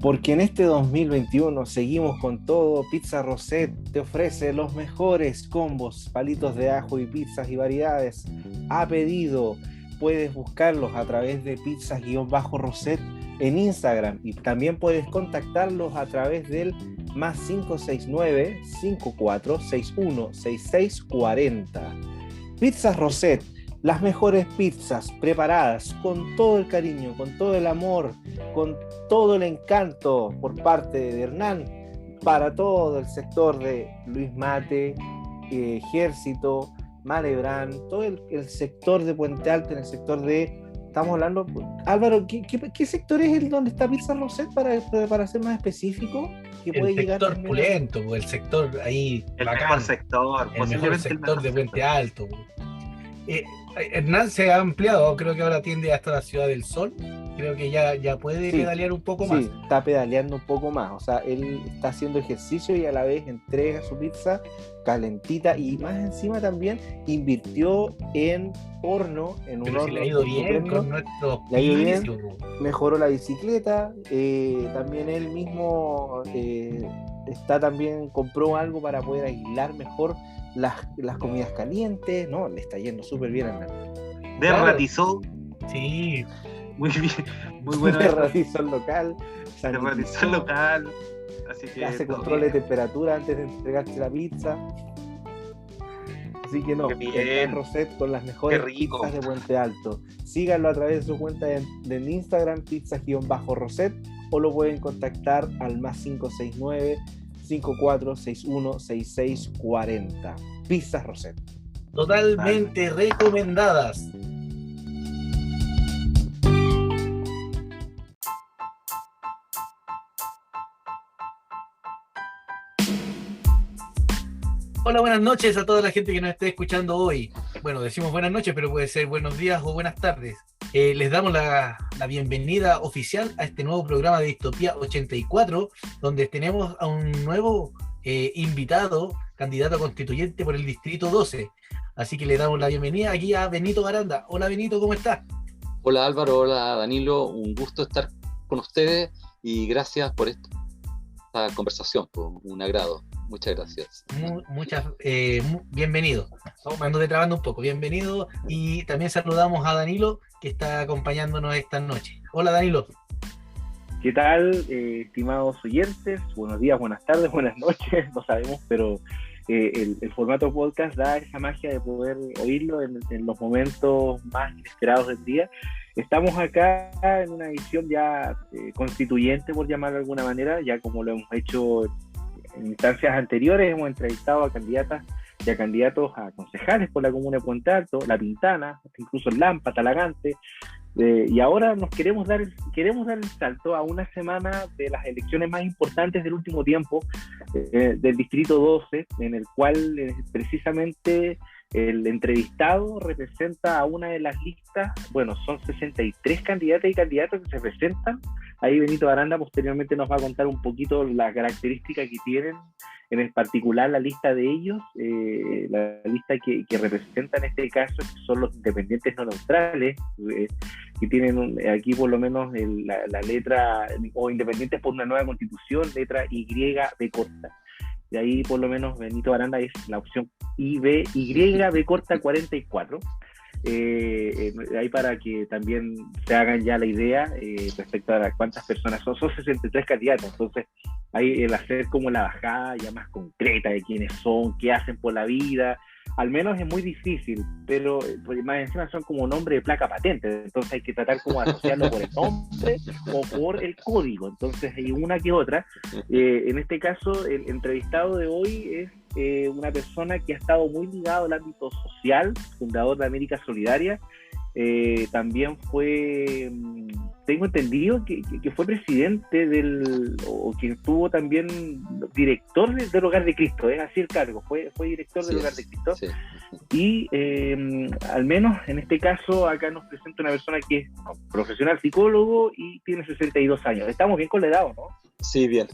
Porque en este 2021 seguimos con todo. Pizza Rosette te ofrece los mejores combos, palitos de ajo y pizzas y variedades. A pedido, puedes buscarlos a través de pizzas-rosette en Instagram y también puedes contactarlos a través del más 569-5461-6640. Pizzas Rosette, las mejores pizzas preparadas con todo el cariño, con todo el amor, con todo el encanto por parte de Hernán para todo el sector de Luis Mate, Ejército, Malebrán, todo el sector de Puente Alto, en el sector de... Estamos hablando... Álvaro, ¿qué sector es el donde está Pizza Rosette para ser más específico? Que El puede llegar sector también pulento, el sector ahí El bacán, mejor sector, el mejor posiblemente el sector mejor de Puente sector. Alto. Hernán se ha ampliado, creo que ahora atiende hasta la Ciudad del Sol, creo que ya puede Sí, pedalear un poco más. sí, está pedaleando un poco más. O sea, él está haciendo ejercicio y a la vez entrega su pizza calentita y más encima también invirtió en horno, en un Pero si le ha horno ido bien estupendo. con nuestros Le ha ido bien, auspicios. mejoró la bicicleta, también él mismo compró algo para poder aislar mejor las comidas calientes, ¿no? Le está yendo súper bien a Derratizó Sí, muy bien, muy bueno. Derratizó el local, Derratizó el local, así que hace todo control de bien. temperatura antes de entregarte la pizza. Así que no, Qué bien. Hernán Rosette con las mejores Qué rico. pizzas de Puente Alto. Síganlo a través de su cuenta de Instagram, pizzas-rosette, o lo pueden contactar al más 569-5461-6640. Pizzas Rosette. totalmente recomendadas. Hola, buenas noches a toda la gente que nos esté escuchando hoy. Bueno, decimos buenas noches, pero puede ser buenos días o buenas tardes. Les damos la bienvenida oficial a este nuevo programa de Distopía 84, donde tenemos a un nuevo invitado, candidato a constituyente por el Distrito 12. Así que le damos la bienvenida aquí a Benito Baranda. Hola Benito, ¿cómo estás? Hola Álvaro, hola Danilo, un gusto estar con ustedes y gracias por esta conversación, un agrado. Muchas gracias. Bienvenido. Me ando trabando un poco. Bienvenido. Y también saludamos a Danilo, que está acompañándonos esta noche. Hola Danilo. ¿Qué tal, estimados oyentes? Buenos días, buenas tardes, buenas noches, no sabemos, pero el formato podcast da esa magia de poder oírlo en los momentos más inesperados del día. Estamos acá en una edición ya constituyente, por llamarlo de alguna manera, ya como lo hemos hecho en instancias anteriores. Hemos entrevistado a candidatas y a candidatos a concejales por la comuna de Puente Alto, La Pintana, incluso Lampa, Talagante, y ahora nos queremos dar el salto a una semana de las elecciones más importantes del último tiempo, del Distrito 12, en el cual precisamente el entrevistado representa a una de las listas. Bueno, son 63 candidatas y candidatos que se presentan. Ahí Benito Baranda posteriormente nos va a contar un poquito las características que tienen, en el particular la lista de ellos, la lista que representa en este caso, que son los independientes no neutrales, que tienen aquí por lo menos la letra, o independientes por una nueva constitución, letra Y B corta. De ahí por lo menos Benito Baranda es la opción YB corta 44. Ahí para que también se hagan ya la idea respecto a cuántas personas son 63 candidatos. Entonces ahí el hacer como la bajada ya más concreta de quiénes son, qué hacen por la vida, al menos es muy difícil, pero más encima son como nombre de placa patente, entonces hay que tratar como de asociarlo por el nombre o por el código. Entonces hay una que otra. En este caso el entrevistado de hoy es una persona que ha estado muy ligado al ámbito social, fundador de América Solidaria. También fue, tengo entendido que fue presidente o que estuvo también director del Hogar de Cristo, es así el cargo, fue director del Hogar de Cristo. Sí. Y al menos en este caso, acá nos presenta una persona que es profesional psicólogo y tiene 62 años. Estamos bien con la edad, ¿o no? Sí, bien.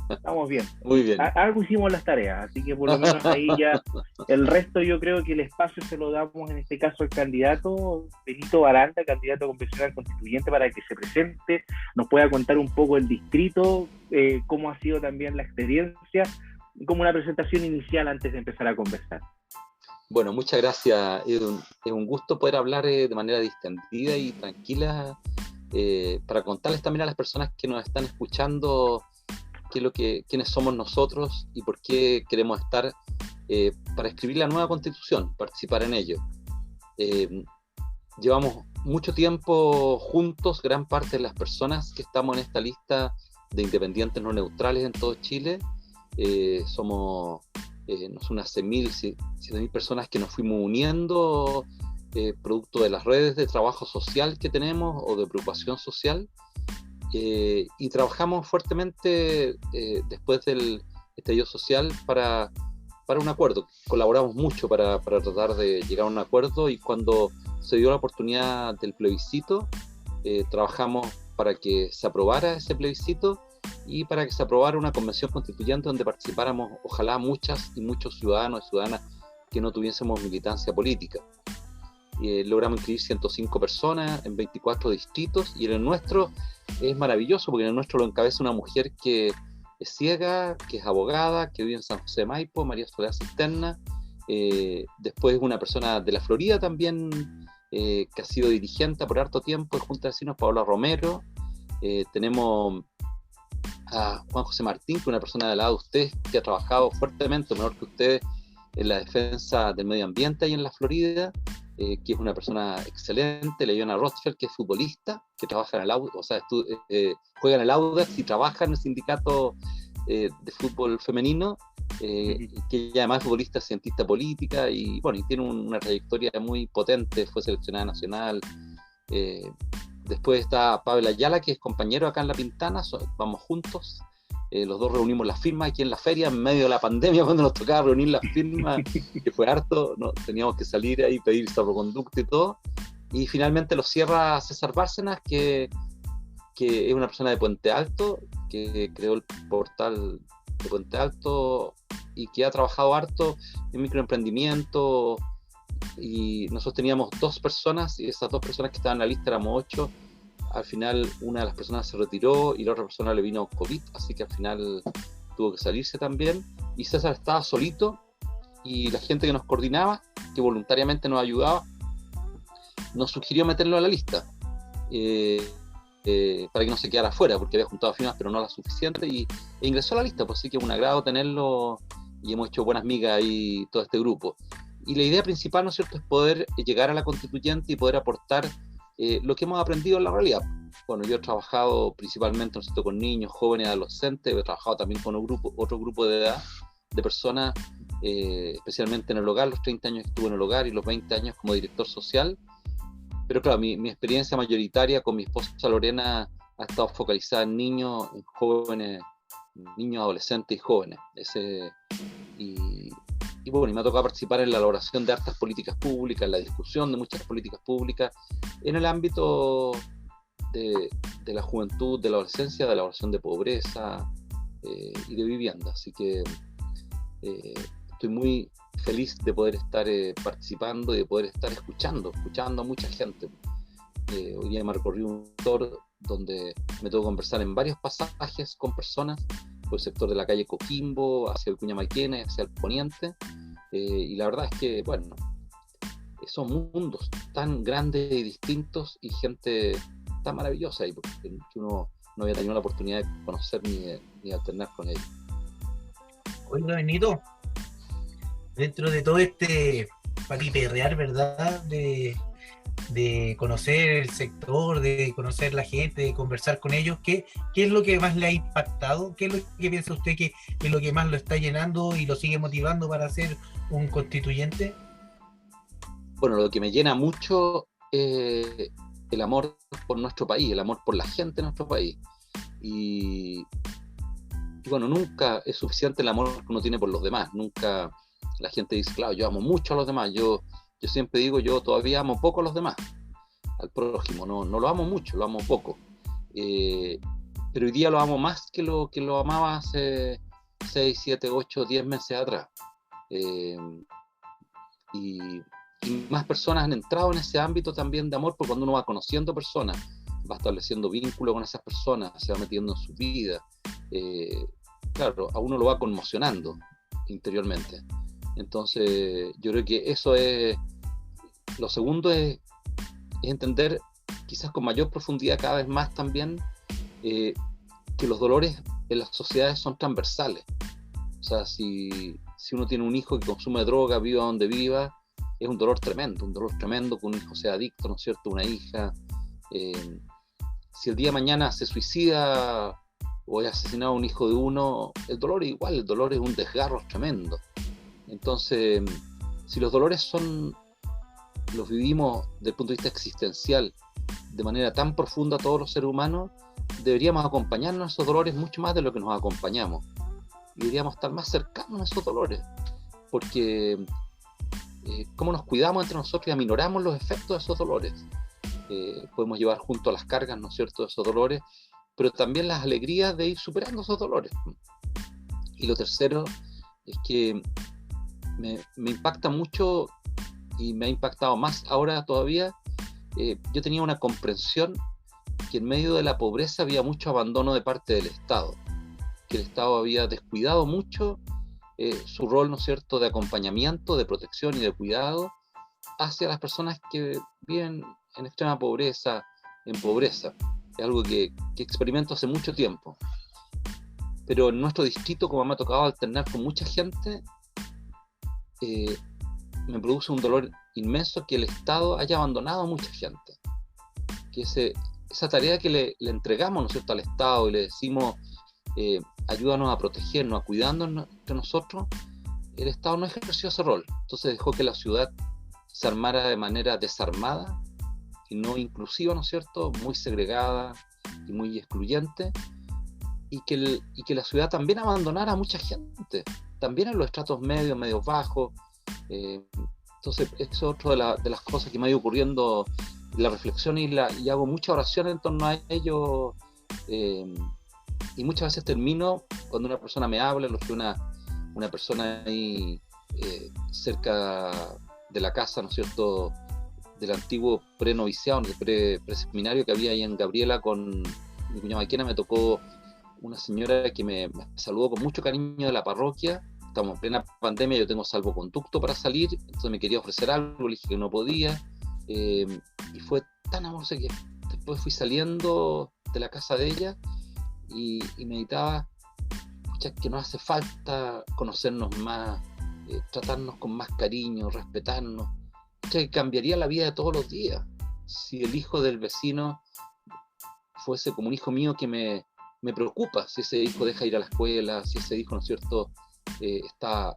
Estamos bien. Muy bien. Algo hicimos las tareas, así que por lo menos ahí ya el resto yo creo que el espacio se lo damos en este caso al candidato Benito Baranda, candidato convencional constituyente, para que se presente, nos pueda contar un poco el distrito, cómo ha sido también la experiencia, como una presentación inicial antes de empezar a conversar. Bueno, muchas gracias. Es un gusto poder hablar de manera distendida y tranquila, para contarles también a las personas que nos están escuchando quiénes somos nosotros y por qué queremos estar para escribir la nueva Constitución, participar en ello. Llevamos mucho tiempo juntos, gran parte de las personas que estamos en esta lista de independientes no neutrales en todo Chile. Somos unas 6.000, 7.000 personas que nos fuimos uniendo producto de las redes de trabajo social que tenemos o de preocupación social, y trabajamos fuertemente después del estallido social para un acuerdo. Colaboramos mucho para tratar de llegar a un acuerdo, y cuando se dio la oportunidad del plebiscito, trabajamos para que se aprobara ese plebiscito y para que se aprobara una convención constituyente donde participáramos, ojalá, muchas y muchos ciudadanos y ciudadanas que no tuviésemos militancia política. Logramos inscribir 105 personas en 24 distritos, y en el nuestro es maravilloso porque en el nuestro lo encabeza una mujer que es ciega, que es abogada, que vive en San José de Maipo, María Soledad Cisterna. Después una persona de la Florida también, que ha sido dirigente por harto tiempo de Junta de Vecinos, Paola Romero. Tenemos a Juan José Martín, que es una persona del lado de ustedes que ha trabajado fuertemente, menor que ustedes, en la defensa del medio ambiente ahí en la Florida, que es una persona excelente. Leona Rothschild, que es futbolista, que trabaja en el Audax, o sea, juega en el Audax y trabaja en el sindicato de fútbol femenino, que ella además es futbolista, cientista política, y bueno, y tiene una trayectoria muy potente, fue seleccionada nacional. Después está Pablo Ayala, que es compañero acá en La Pintana, vamos juntos. Los dos reunimos las firmas aquí en la feria, en medio de la pandemia, cuando nos tocaba reunir las firmas, que fue harto, ¿no? Teníamos que salir ahí, pedir salvoconducto y todo. Y finalmente lo cierra César Bárcenas, que es una persona de Puente Alto, que creó el portal de Puente Alto y que ha trabajado harto en microemprendimiento. Y nosotros teníamos 2 personas, y esas 2 personas que estaban en la lista éramos 8. Al final una de las personas se retiró y la otra persona le vino COVID, así que al final tuvo que salirse también. Y César estaba solito, y la gente que nos coordinaba, que voluntariamente nos ayudaba, nos sugirió meterlo a la lista, para que no se quedara afuera, porque había juntado firmas pero no las suficientes, e ingresó a la lista. Pues sí que es un agrado tenerlo, y hemos hecho buenas migas ahí todo este grupo. Y la idea principal, ¿no es cierto?, es poder llegar a la constituyente y poder aportar lo que hemos aprendido en la realidad. Bueno, yo he trabajado principalmente, ¿no es cierto?, con niños, jóvenes, adolescentes. He trabajado también con otro grupo de edad, de personas, especialmente en el hogar. Los 30 años estuve en el hogar y los 20 años como director social. Pero claro, mi experiencia mayoritaria con mi esposa Lorena ha estado focalizada en niños, en jóvenes, niños, adolescentes y jóvenes. Y bueno, y me ha tocado participar en la elaboración de hartas políticas públicas, en la discusión de muchas políticas públicas, en el ámbito de la juventud, de la adolescencia, de la elaboración de pobreza y de vivienda. Así que estoy muy feliz de poder estar participando y de poder estar escuchando a mucha gente. Hoy día me recorrí un sector donde me tengo que conversar en varios pasajes con personas, por el sector de la calle Coquimbo, hacia el Vicuña Maquena, hacia el poniente, y la verdad es que, bueno, son mundos tan grandes y distintos, y gente tan maravillosa ahí, porque uno no había tenido la oportunidad de conocer ni de alternar con ellos. Oiga, Benito, dentro de todo este paliperrear, ¿verdad?, de conocer el sector, de conocer la gente, de conversar con ellos, ¿qué es lo que más le ha impactado? ¿Qué es lo que piensa usted que es lo que más lo está llenando y lo sigue motivando para ser un constituyente? Bueno, lo que me llena mucho es el amor por nuestro país, el amor por la gente de nuestro país. Y bueno, nunca es suficiente el amor que uno tiene por los demás. Nunca La gente dice, claro, yo amo mucho a los demás. Yo siempre digo, yo todavía amo poco a los demás, al prójimo. No lo amo mucho, lo amo poco. Pero hoy día lo amo más que lo amaba hace 6, 7, 8, 10 meses atrás. Y más personas han entrado en ese ámbito también de amor, porque cuando uno va conociendo personas, va estableciendo vínculo con esas personas, se va metiendo en su vida, claro, a uno lo va conmocionando interiormente. Entonces yo creo que eso es lo segundo, es entender quizás con mayor profundidad cada vez más también que los dolores en las sociedades son transversales. O sea, si uno tiene un hijo que consume droga, viva donde viva, es un dolor tremendo que un hijo sea adicto, ¿no es cierto? Una hija. Si el día de mañana se suicida o es asesinado un hijo de uno, el dolor es igual, el dolor es un desgarro tremendo. Entonces, si los dolores los vivimos desde el punto de vista existencial de manera tan profunda todos los seres humanos, deberíamos acompañarnos a esos dolores mucho más de lo que nos acompañamos. Y deberíamos estar más cercanos a esos dolores, porque cómo nos cuidamos entre nosotros y aminoramos los efectos de esos dolores. Podemos llevar junto a las cargas, ¿no es cierto?, de esos dolores, pero también las alegrías de ir superando esos dolores. Y lo tercero es que me impacta mucho, y me ha impactado más ahora todavía. Yo tenía una comprensión que en medio de la pobreza había mucho abandono de parte del Estado, que el Estado había descuidado mucho su rol, ¿no es cierto?, de acompañamiento, de protección y de cuidado hacia las personas que viven en extrema pobreza, en pobreza. Es algo que experimento hace mucho tiempo. Pero en nuestro distrito, como me ha tocado alternar con mucha gente, me produce un dolor inmenso que el Estado haya abandonado a mucha gente. Que esa tarea que le entregamos, ¿no es cierto?, al Estado, y le decimos, ayúdanos a protegernos, a cuidarnos entre nosotros, el Estado no ejerció ese rol. Entonces dejó que la ciudad se armara de manera desarmada y no inclusiva, ¿no es cierto?, muy segregada y muy excluyente, y que la ciudad también abandonara a mucha gente, también en los estratos medios bajos. Entonces, eso es otra de las cosas que me ha ido ocurriendo en la reflexión, y hago mucha oración en torno a ello, y muchas veces termino, cuando una persona me habla, lo que una persona ahí cerca de la casa, ¿no es cierto?, del antiguo pre-noviciado, pre-seminario que había ahí en Gabriela con mi cuñada Maquena, me tocó una señora que me saludó con mucho cariño de la parroquia. Estamos en plena pandemia, yo tengo salvoconducto para salir, entonces me quería ofrecer algo, le dije que no podía, y fue tan amoroso que después fui saliendo de la casa de ella y meditaba, que nos hace falta conocernos más, tratarnos con más cariño, respetarnos, que cambiaría la vida de todos los días. Si el hijo del vecino fuese como un hijo mío que me preocupa, si ese hijo deja ir a la escuela, si ese hijo, ¿no es cierto?, está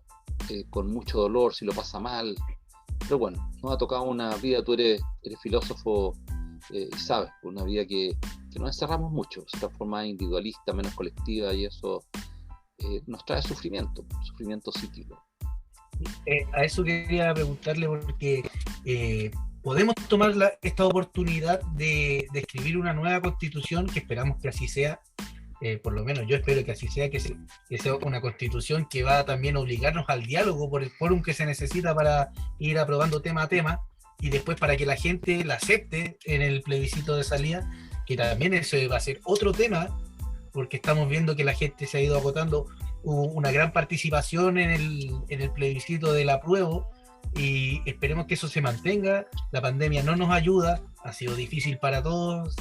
con mucho dolor, si lo pasa mal. Pero bueno, nos ha tocado una vida, tú eres filósofo y sabes, una vida que nos encerramos mucho, se transforma en individualista, menos colectiva, y eso nos trae sufrimiento psíquico. A eso quería preguntarle, porque podemos tomar esta oportunidad de escribir una nueva constitución, que esperamos que así sea. Por lo menos yo espero que así sea, que sea una constitución que va también a obligarnos al diálogo por el quórum que se necesita para ir aprobando tema a tema, y después para que la gente la acepte en el plebiscito de salida, que también eso va a ser otro tema, porque estamos viendo que la gente se ha ido agotando. Hubo una gran participación en el plebiscito del apruebo, y esperemos que eso se mantenga. La pandemia no nos ayuda, ha sido difícil para todos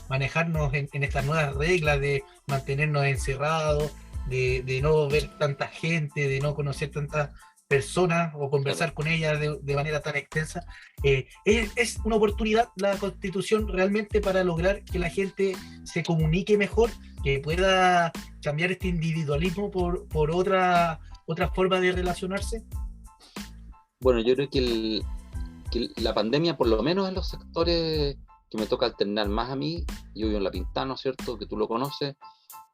manejarnos en estas nuevas reglas de mantenernos encerrados, de no ver tanta gente, de no conocer tantas personas o conversar con ellas de manera tan extensa. Es una oportunidad la Constitución realmente para lograr que la gente se comunique mejor, que pueda cambiar este individualismo por otra forma de relacionarse. Bueno, yo creo que la pandemia, por lo menos en los sectores que me toca alternar más a mí, yo vivo en La Pintana, ¿no es cierto?, que tú lo conoces,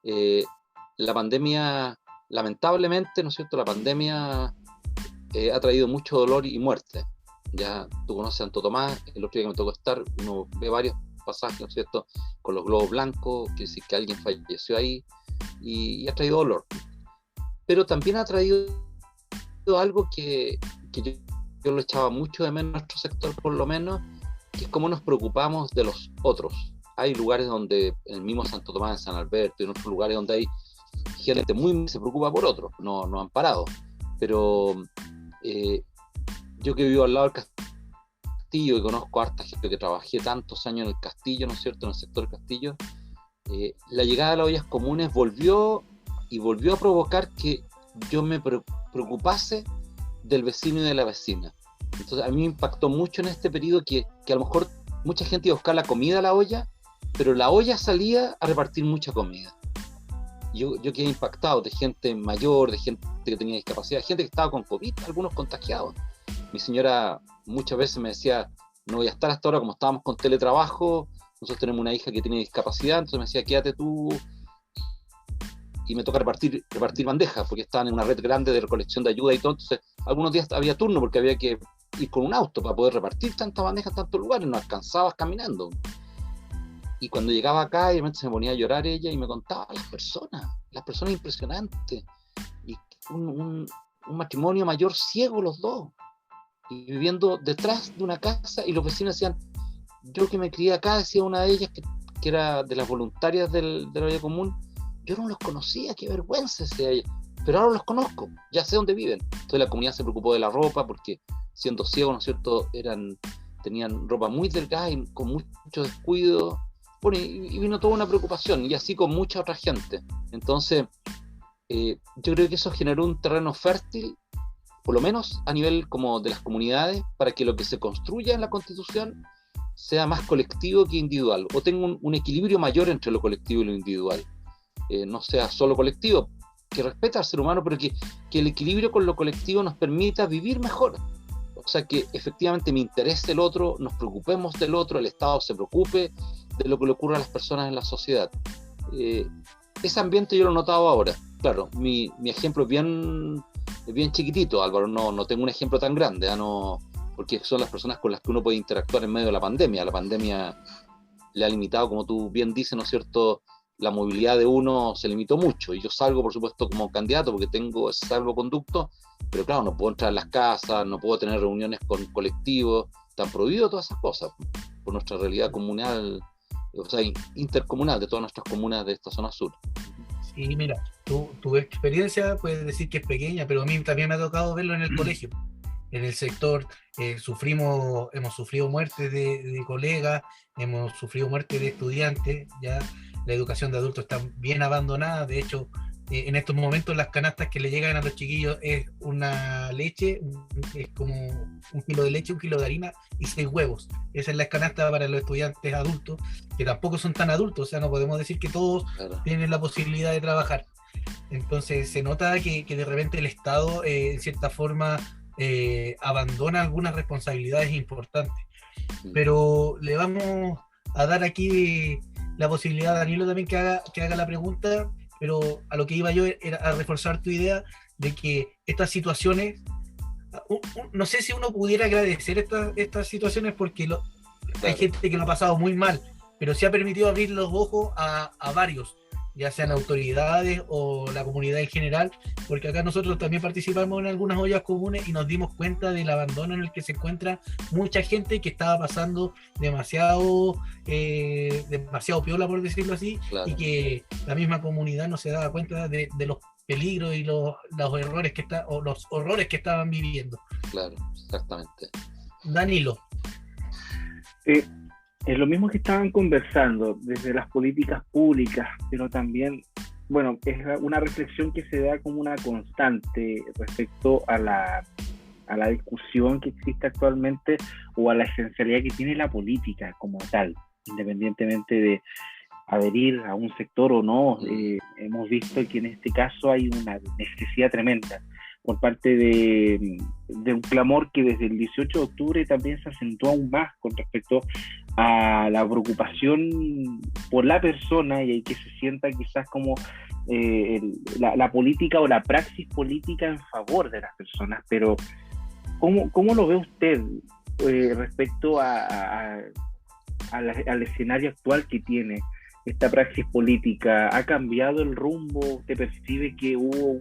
la pandemia lamentablemente, ¿no es cierto?, la pandemia ha traído mucho dolor y muerte. Ya tú conoces Santo Tomás, el otro día que me tocó estar, uno ve varios pasajes, ¿no es cierto?, con los globos blancos, quiere decir que alguien falleció ahí, y ha traído dolor. Pero también ha traído algo que yo lo echaba mucho de menos en nuestro sector, por lo menos, que es cómo nos preocupamos de los otros. Hay lugares donde, en el mismo Santo Tomás, en San Alberto, y en otros lugares donde hay gente muy se preocupa por otros, no han parado. Pero yo que vivo al lado del Castillo y conozco a harta gente que trabajé tantos años en el Castillo, ¿no es cierto?, en el sector Castillo, la llegada de las ollas comunes volvió a provocar que yo me preocupase del vecino y de la vecina. Entonces a mí me impactó mucho en este periodo que a lo mejor mucha gente iba a buscar la comida a la olla, pero la olla salía a repartir mucha comida. Yo quedé impactado de gente mayor, de gente que tenía discapacidad, gente que estaba con COVID, algunos contagiados. Mi señora muchas veces me decía, no voy a estar hasta ahora, como estábamos con teletrabajo, nosotros tenemos una hija que tiene discapacidad, entonces me decía, quédate tú, y me toca repartir bandejas, porque estaban en una red grande de recolección de ayuda y todo. Entonces algunos días había turno porque había que ir con un auto para poder repartir tantas bandejas en tantos lugares, no alcanzabas caminando. Y cuando llegaba acá, obviamente se me ponía a llorar ella y me contaba las personas impresionantes, y un matrimonio mayor ciego los dos, y viviendo detrás de una casa, y los vecinos decían, yo que me crié acá, decía una de ellas que era de las voluntarias de la olla común, yo no los conocía, qué vergüenza, decía ella, pero ahora los conozco, ya sé dónde viven. Entonces la comunidad se preocupó de la ropa, porque siendo ciegos, ¿no es cierto?, tenían ropa muy delgada y con mucho descuido. Bueno, y vino toda una preocupación, y así con mucha otra gente. Entonces, yo creo que eso generó un terreno fértil, por lo menos a nivel como de las comunidades, para que lo que se construya en la Constitución sea más colectivo que individual, o tenga un equilibrio mayor entre lo colectivo y lo individual. No sea solo colectivo, que respeta al ser humano, pero que el equilibrio con lo colectivo nos permita vivir mejor. O sea, que efectivamente me interese el otro, nos preocupemos del otro, el Estado se preocupe de lo que le ocurre a las personas en la sociedad. Ese ambiente yo lo he notado ahora. Claro, mi ejemplo es bien chiquitito, Álvaro, no tengo un ejemplo tan grande, no, porque son las personas con las que uno puede interactuar en medio de la pandemia. La pandemia le ha limitado, como tú bien dices, ¿no es cierto?, la movilidad de uno se limitó mucho, y yo salgo, por supuesto, como candidato porque tengo ese salvoconducto, pero claro, no puedo entrar en las casas, no puedo tener reuniones con colectivos, están prohibidas todas esas cosas por nuestra realidad comunal, o sea, intercomunal de todas nuestras comunas de esta zona sur. Sí, mira, tu experiencia puedes decir que es pequeña, pero a mí también me ha tocado verlo en el colegio. En el sector hemos sufrido muertes de colegas, hemos sufrido muertes de estudiantes, ya la educación de adultos está bien abandonada. De hecho, en estos momentos las canastas que le llegan a los chiquillos es una leche, es como 1 kilo de leche, 1 kilo de harina y 6 huevos. Esa es la canasta para los estudiantes adultos, que tampoco son tan adultos, o sea, no podemos decir que todos tienen la posibilidad de trabajar. Entonces se nota que de repente el Estado, en cierta forma, abandona algunas responsabilidades importantes. Pero le vamos a dar aquí la posibilidad a Danilo también que haga la pregunta, pero a lo que iba yo era a reforzar tu idea de que estas situaciones, no sé si uno pudiera agradecer estas situaciones, porque hay gente que lo ha pasado muy mal, pero sí ha permitido abrir los ojos a varios, ya sean autoridades o la comunidad en general, porque acá nosotros también participamos en algunas ollas comunes y nos dimos cuenta del abandono en el que se encuentra mucha gente que estaba pasando demasiado piola, por decirlo así, y que la misma comunidad no se daba cuenta de los peligros y los errores los horrores que estaban viviendo. Claro, exactamente. Danilo. Es lo mismo que estaban conversando desde las políticas públicas, pero también, bueno, es una reflexión que se da como una constante respecto a la discusión que existe actualmente, o a la esencialidad que tiene la política como tal, independientemente de adherir a un sector o no. Hemos visto que en este caso hay una necesidad tremenda por parte de un clamor que desde el 18 de octubre también se acentuó aún más con respecto a la preocupación por la persona, y hay que se sienta quizás como la política o la praxis política en favor de las personas, pero ¿cómo lo ve usted respecto al escenario actual que tiene esta praxis política? ¿Ha cambiado el rumbo? ¿Usted percibe que hubo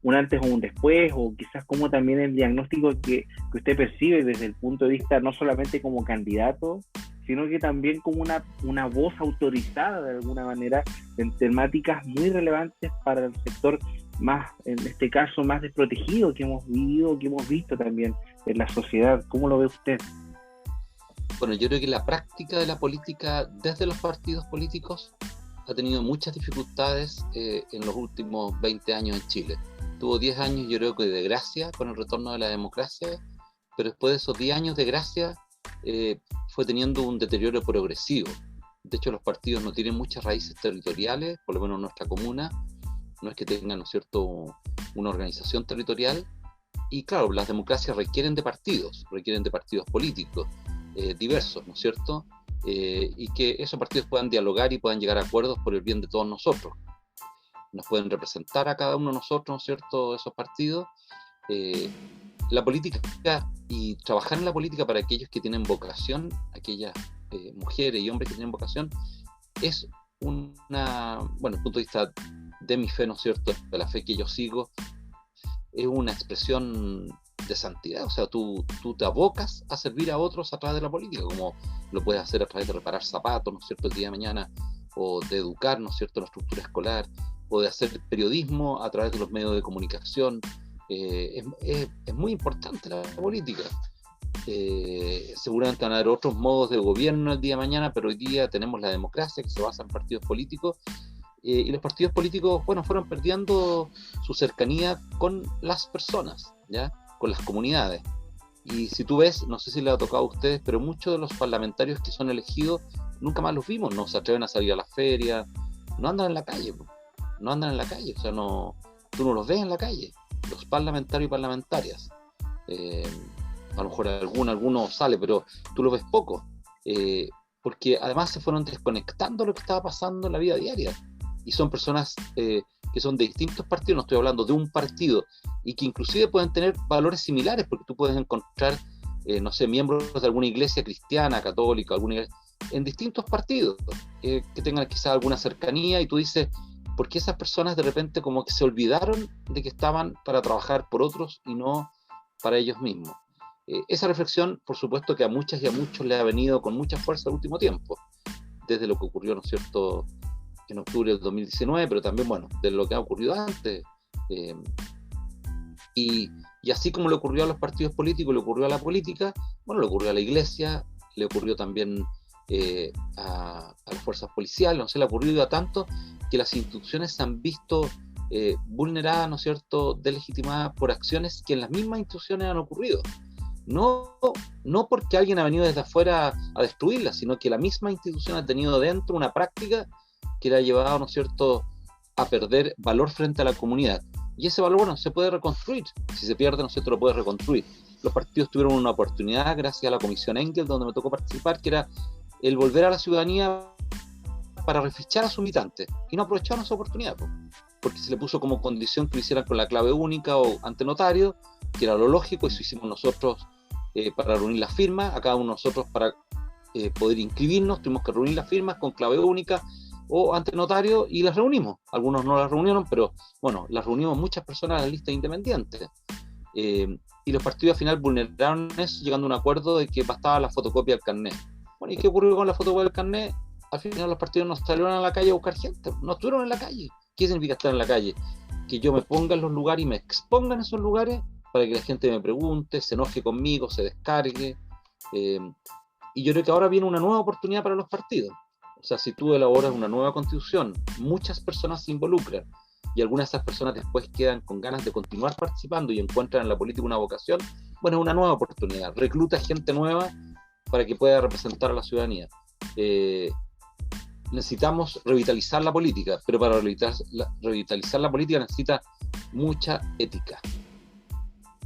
un antes o un después? O quizás como también el diagnóstico que usted percibe desde el punto de vista no solamente como candidato, sino que también como una voz autorizada de alguna manera en temáticas muy relevantes para el sector más, en este caso, más desprotegido que hemos vivido, que hemos visto también en la sociedad. ¿Cómo lo ve usted? Bueno, yo creo que la práctica de la política desde los partidos políticos ha tenido muchas dificultades en los últimos 20 años en Chile. Tuvo 10 años, yo creo que de gracia con el retorno de la democracia, pero después de esos 10 años de gracia fue teniendo un deterioro progresivo. De hecho, los partidos no tienen muchas raíces territoriales, por lo menos en nuestra comuna. No es que tengan, ¿no es cierto?, una organización territorial. Y claro, las democracias requieren de partidos políticos diversos, ¿no es cierto? Y que esos partidos puedan dialogar y puedan llegar a acuerdos por el bien de todos nosotros. Nos pueden representar a cada uno de nosotros, ¿no es cierto?, esos partidos. La política y trabajar en la política para aquellos que tienen vocación, aquellas mujeres y hombres que tienen vocación, es bueno, desde el punto de vista de mi fe, ¿no es cierto?, de la fe que yo sigo, es una expresión de santidad. O sea, tú te abocas a servir a otros a través de la política, como lo puedes hacer a través de reparar zapatos, ¿no es cierto?, el día de mañana, o de educar, ¿no es cierto?, la estructura escolar, o de hacer periodismo a través de los medios de comunicación. Es muy importante la política. Seguramente van a haber otros modos de gobierno el día de mañana, pero hoy día tenemos la democracia que se basa en partidos políticos, y los partidos políticos, bueno, fueron perdiendo su cercanía con las personas, ¿ya?, con las comunidades. Y si tú ves, no sé si le ha tocado a ustedes, pero muchos de los parlamentarios que son elegidos nunca más los vimos, no se atreven a salir a la feria, no andan en la calle, o sea, tú no los ves en la calle, los parlamentarios y parlamentarias. A lo mejor alguno sale, pero tú lo ves poco, porque además se fueron desconectando de lo que estaba pasando en la vida diaria, y son personas que son de distintos partidos, no estoy hablando de un partido, y que inclusive pueden tener valores similares, porque tú puedes encontrar, no sé, miembros de alguna iglesia cristiana, católica, alguna iglesia, en distintos partidos, que tengan quizás alguna cercanía, y tú dices, ¿por qué esas personas de repente como que se olvidaron de que estaban para trabajar por otros y no para ellos mismos? Esa reflexión, por supuesto, que a muchas y a muchos le ha venido con mucha fuerza el último tiempo, desde lo que ocurrió, ¿no es cierto?, en octubre del 2019, pero también, bueno, de lo que ha ocurrido antes. Y así como le ocurrió a los partidos políticos, le ocurrió a la política, bueno, le ocurrió a la iglesia, le ocurrió también a las fuerzas policiales, no sé, le ha ocurrido a tanto que las instituciones se han visto vulneradas, ¿no es cierto?, delegitimadas por acciones que en las mismas instituciones han ocurrido. No porque alguien ha venido desde afuera a destruirlas, sino que la misma institución ha tenido dentro una práctica que le ha llevado, ¿no es cierto?, a perder valor frente a la comunidad. Y ese valor, bueno, se puede reconstruir. Si se pierde, ¿no es cierto?, lo puede reconstruir. Los partidos tuvieron una oportunidad gracias a la Comisión Engel, donde me tocó participar, que era el volver a la ciudadanía para refichar a sus militantes, y no aprovecharon esa oportunidad, porque se le puso como condición que lo hicieran con la clave única o ante notario, que era lo lógico. Eso hicimos nosotros para reunir las firmas, a cada uno de nosotros para poder inscribirnos, tuvimos que reunir las firmas con clave única o ante notario, y las reunimos. Algunos no las reunieron, pero bueno, las reunimos muchas personas en la lista independiente. Y los partidos al final vulneraron eso, llegando a un acuerdo de que bastaba la fotocopia del carnet. Bueno, ¿y qué ocurrió con la fotocopia del carnet? Al final los partidos no salieron a la calle a buscar gente, no estuvieron en la calle. ¿Qué significa estar en la calle? Que yo me ponga en los lugares y me exponga en esos lugares para que la gente me pregunte, se enoje conmigo, se descargue. Y yo creo que ahora viene una nueva oportunidad para los partidos. O sea, si tú elaboras una nueva constitución, muchas personas se involucran, y algunas de esas personas después quedan con ganas de continuar participando y encuentran en la política una vocación, bueno, es una nueva oportunidad. Recluta gente nueva para que pueda representar a la ciudadanía. Necesitamos revitalizar la política, pero para revitalizar la política necesita mucha ética.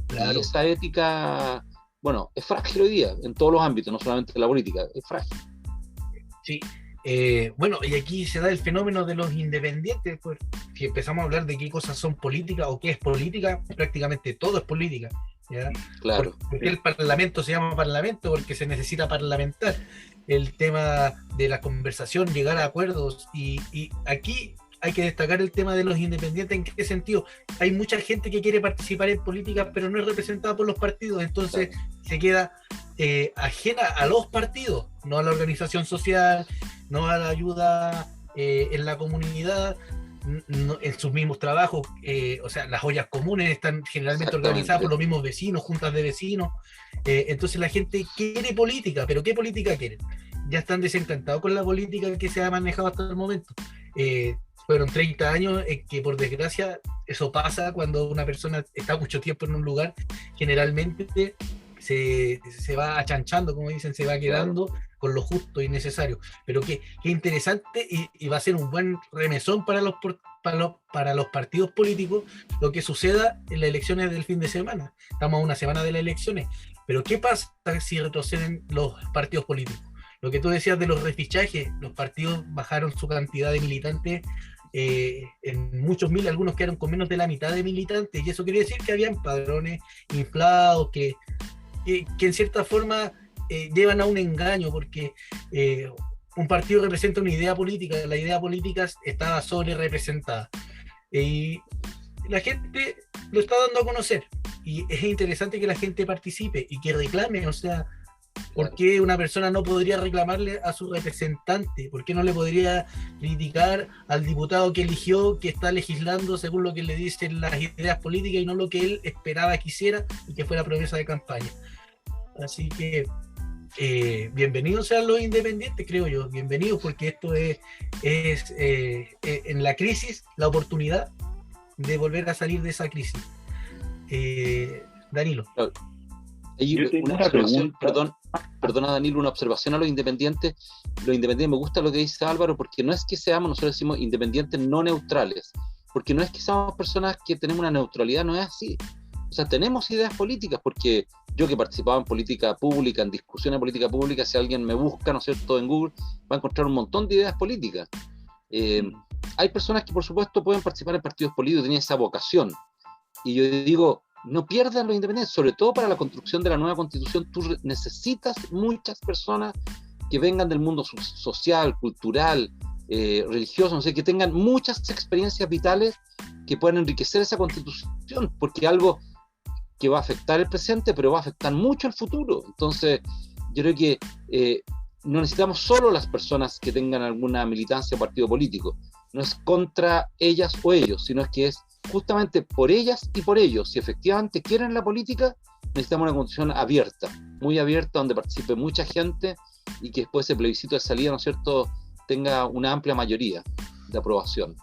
Claro. Y esa ética, bueno, es frágil hoy día, en todos los ámbitos, no solamente en la política, es frágil. Sí. Bueno, y aquí se da el fenómeno de los independientes, pues si empezamos a hablar de qué cosas son políticas o qué es política, prácticamente todo es política, ¿ya? Claro. Porque el parlamento se llama parlamento porque se necesita parlamentar. El tema de la conversación, llegar a acuerdos, y aquí hay que destacar el tema de los independientes. ¿En qué sentido? Hay mucha gente que quiere participar en política, pero no es representada por los partidos, entonces se queda ajena a los partidos, no a la organización social, no a la ayuda en la comunidad, no, en sus mismos trabajos. O sea, las ollas comunes están generalmente organizadas por los mismos vecinos, juntas de vecinos. Entonces la gente quiere política, pero ¿qué política quieren? Ya están desencantados con la política que se ha manejado hasta el momento. Fueron 30 años que, por desgracia, eso pasa cuando una persona está mucho tiempo en un lugar. Generalmente se va achanchando, como dicen, se va quedando con lo justo y necesario. Pero qué interesante, y va a ser un buen remesón para los partidos políticos lo que suceda en las elecciones del fin de semana. Estamos a una semana de las elecciones, pero ¿qué pasa si retroceden los partidos políticos? Lo que tú decías de los refichajes, los partidos bajaron su cantidad de militantes en muchos miles, algunos quedaron con menos de la mitad de militantes, y eso quiere decir que habían padrones inflados que en cierta forma llevan a un engaño, porque un partido representa una idea política, la idea política estaba sobre representada, y la gente lo está dando a conocer, y es interesante que la gente participe y que reclame. O sea, ¿por qué una persona no podría reclamarle a su representante? ¿Por qué no le podría criticar al diputado que eligió, que está legislando según lo que le dicen las ideas políticas y no lo que él esperaba que hiciera y que fuera promesa de campaña? Así que bienvenidos sean los independientes, creo yo, bienvenidos, porque esto es en la crisis la oportunidad de volver a salir de esa crisis. Danilo. Una observación, perdona Danilo, una observación a los independientes. Los independientes, me gusta lo que dice Álvaro, porque no es que seamos, nosotros decimos independientes no neutrales, porque no es que seamos personas que tenemos una neutralidad, no es así. O sea, tenemos ideas políticas, porque yo que participaba en política pública, en discusiones de política pública, si alguien me busca, ¿no es cierto?, en Google, va a encontrar un montón de ideas políticas. Hay personas que, por supuesto, pueden participar en partidos políticos, tienen esa vocación. Y yo digo, no pierdan los independientes, sobre todo para la construcción de la nueva constitución. Tú necesitas muchas personas que vengan del mundo social, cultural, religioso, no sé, que tengan muchas experiencias vitales que puedan enriquecer esa constitución, porque algo que va a afectar el presente, pero va a afectar mucho el futuro. Entonces, yo creo que no necesitamos solo las personas que tengan alguna militancia o partido político. No es contra ellas o ellos, sino es que es justamente por ellas y por ellos. Si efectivamente quieren la política, necesitamos una constitución abierta, muy abierta, donde participe mucha gente y que después ese plebiscito de salida, ¿no es cierto?, tenga una amplia mayoría de aprobación.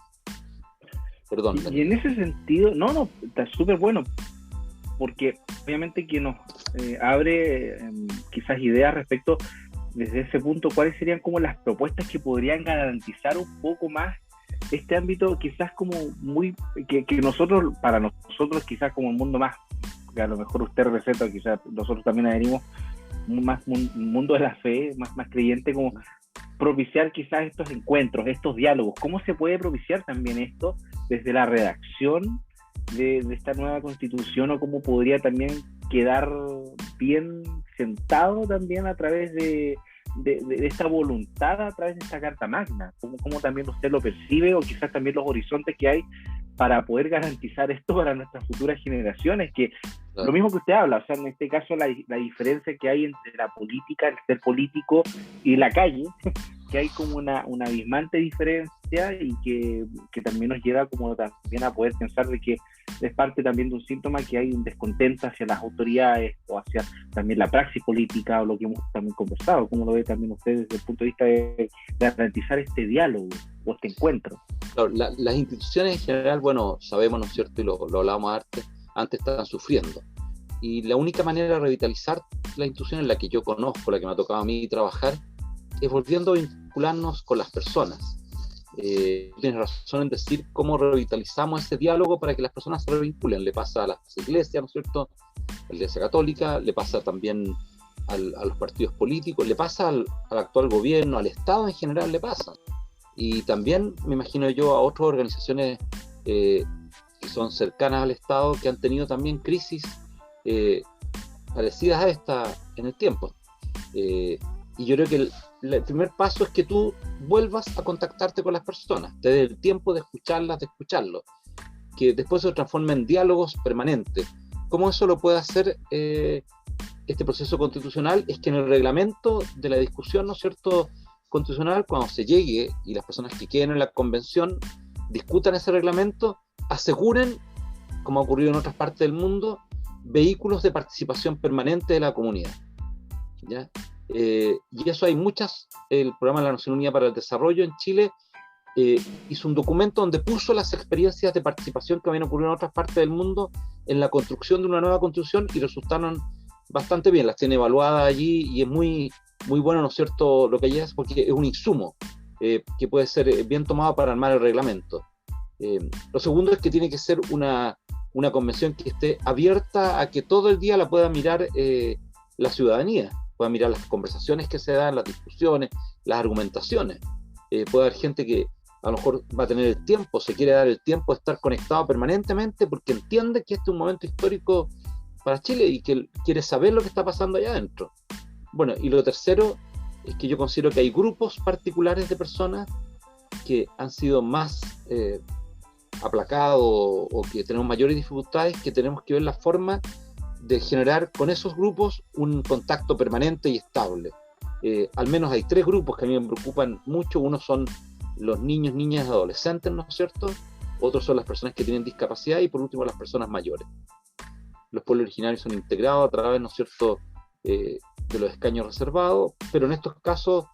Perdón. Y en ese sentido, no, está súper bueno, porque obviamente que nos abre quizás ideas respecto, desde ese punto, cuáles serían como las propuestas que podrían garantizar un poco más este ámbito, quizás como muy, que nosotros, para nosotros quizás como un mundo más, que a lo mejor usted representa, quizás nosotros también adherimos más un mundo de la fe, más creyente, como propiciar quizás estos encuentros, estos diálogos. ¿Cómo se puede propiciar también esto desde la redacción de esta nueva constitución, o cómo podría también quedar bien sentado también a través de esta voluntad, a través de esta Carta Magna? ¿Cómo también usted lo percibe, o quizás también los horizontes que hay para poder garantizar esto para nuestras futuras generaciones? Que lo mismo que usted habla, o sea, en este caso la diferencia que hay entre la política, el ser político, y la calle, que hay como una abismante diferencia, y que también nos lleva como también a poder pensar de que es parte también de un síntoma que hay un descontento hacia las autoridades o hacia también la praxis política, o lo que hemos también conversado. ¿Cómo lo ve también usted desde el punto de vista de garantizar este diálogo o este encuentro? Claro, las instituciones en general, bueno, sabemos, ¿no es cierto?, y lo hablábamos antes están sufriendo. Y la única manera de revitalizar la institución en la que yo conozco, la que me ha tocado a mí trabajar, es volviendo a vincularnos con las personas. Tienes razón en decir cómo revitalizamos ese diálogo para que las personas se revinculen. Le pasa a las iglesias, ¿no es cierto?, a la Iglesia Católica, le pasa también a los partidos políticos, le pasa al actual gobierno, al Estado en general le pasa. Y también me imagino yo a otras organizaciones que son cercanas al Estado, que han tenido también crisis parecidas a esta en el tiempo. Y yo creo que el primer paso es que tú vuelvas a contactarte con las personas, te des el tiempo de escucharlas, de escucharlo, que después se transforme en diálogos permanentes. ¿Cómo eso lo puede hacer este proceso constitucional? Es que en el reglamento de la discusión, ¿no es cierto?, constitucional, cuando se llegue y las personas que queden en la convención discutan ese reglamento, aseguren, como ha ocurrido en otras partes del mundo, vehículos de participación permanente de la comunidad, ¿ya? Y eso hay muchas. El programa de la Nación Unida para el Desarrollo en Chile hizo un documento donde puso las experiencias de participación que habían ocurrido en otras partes del mundo en la construcción de una nueva constitución y resultaron bastante bien, las tiene evaluadas allí y es muy, muy bueno, ¿no es cierto?, lo que hay es porque es un insumo que puede ser bien tomado para armar el reglamento. Lo segundo es que tiene que ser una convención que esté abierta a que todo el día la pueda mirar la ciudadanía, pueda mirar las conversaciones que se dan, las discusiones, las argumentaciones. Puede haber gente que a lo mejor va a tener el tiempo, se quiere dar el tiempo de estar conectado permanentemente porque entiende que este es un momento histórico para Chile y que quiere saber lo que está pasando allá adentro. Bueno, y lo tercero es que yo considero que hay grupos particulares de personas que han sido más aplacados o que tenemos mayores dificultades, que tenemos que ver la forma de generar con esos grupos un contacto permanente y estable. Al menos hay 3 grupos que a mí me preocupan mucho. Uno son los niños, niñas y adolescentes, ¿no es cierto? Otros son las personas que tienen discapacidad y por último las personas mayores. Los pueblos originarios son integrados a través, ¿no es cierto?, de los escaños reservados, pero en estos casos,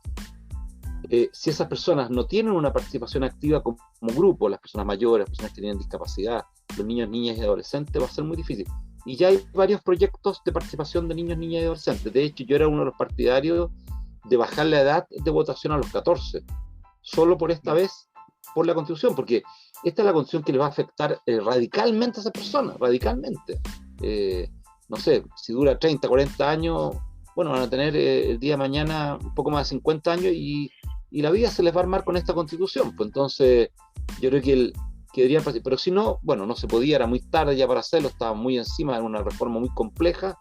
si esas personas no tienen una participación activa como grupo, las personas mayores, las personas que tienen discapacidad, los niños, niñas y adolescentes, va a ser muy difícil. Y ya hay varios proyectos de participación de niños, niñas y adolescentes. De hecho, yo era uno de los partidarios de bajar la edad de votación a los 14, solo por esta vez, por la Constitución, porque esta es la Constitución que les va a afectar radicalmente a esas personas, radicalmente. No sé, si dura 30, 40 años, bueno, van a tener el día de mañana un poco más de 50 años y la vida se les va a armar con esta Constitución. Pues entonces, yo creo que deberían participar, pero si no, bueno, no se podía, era muy tarde ya para hacerlo, estaba muy encima, era una reforma muy compleja,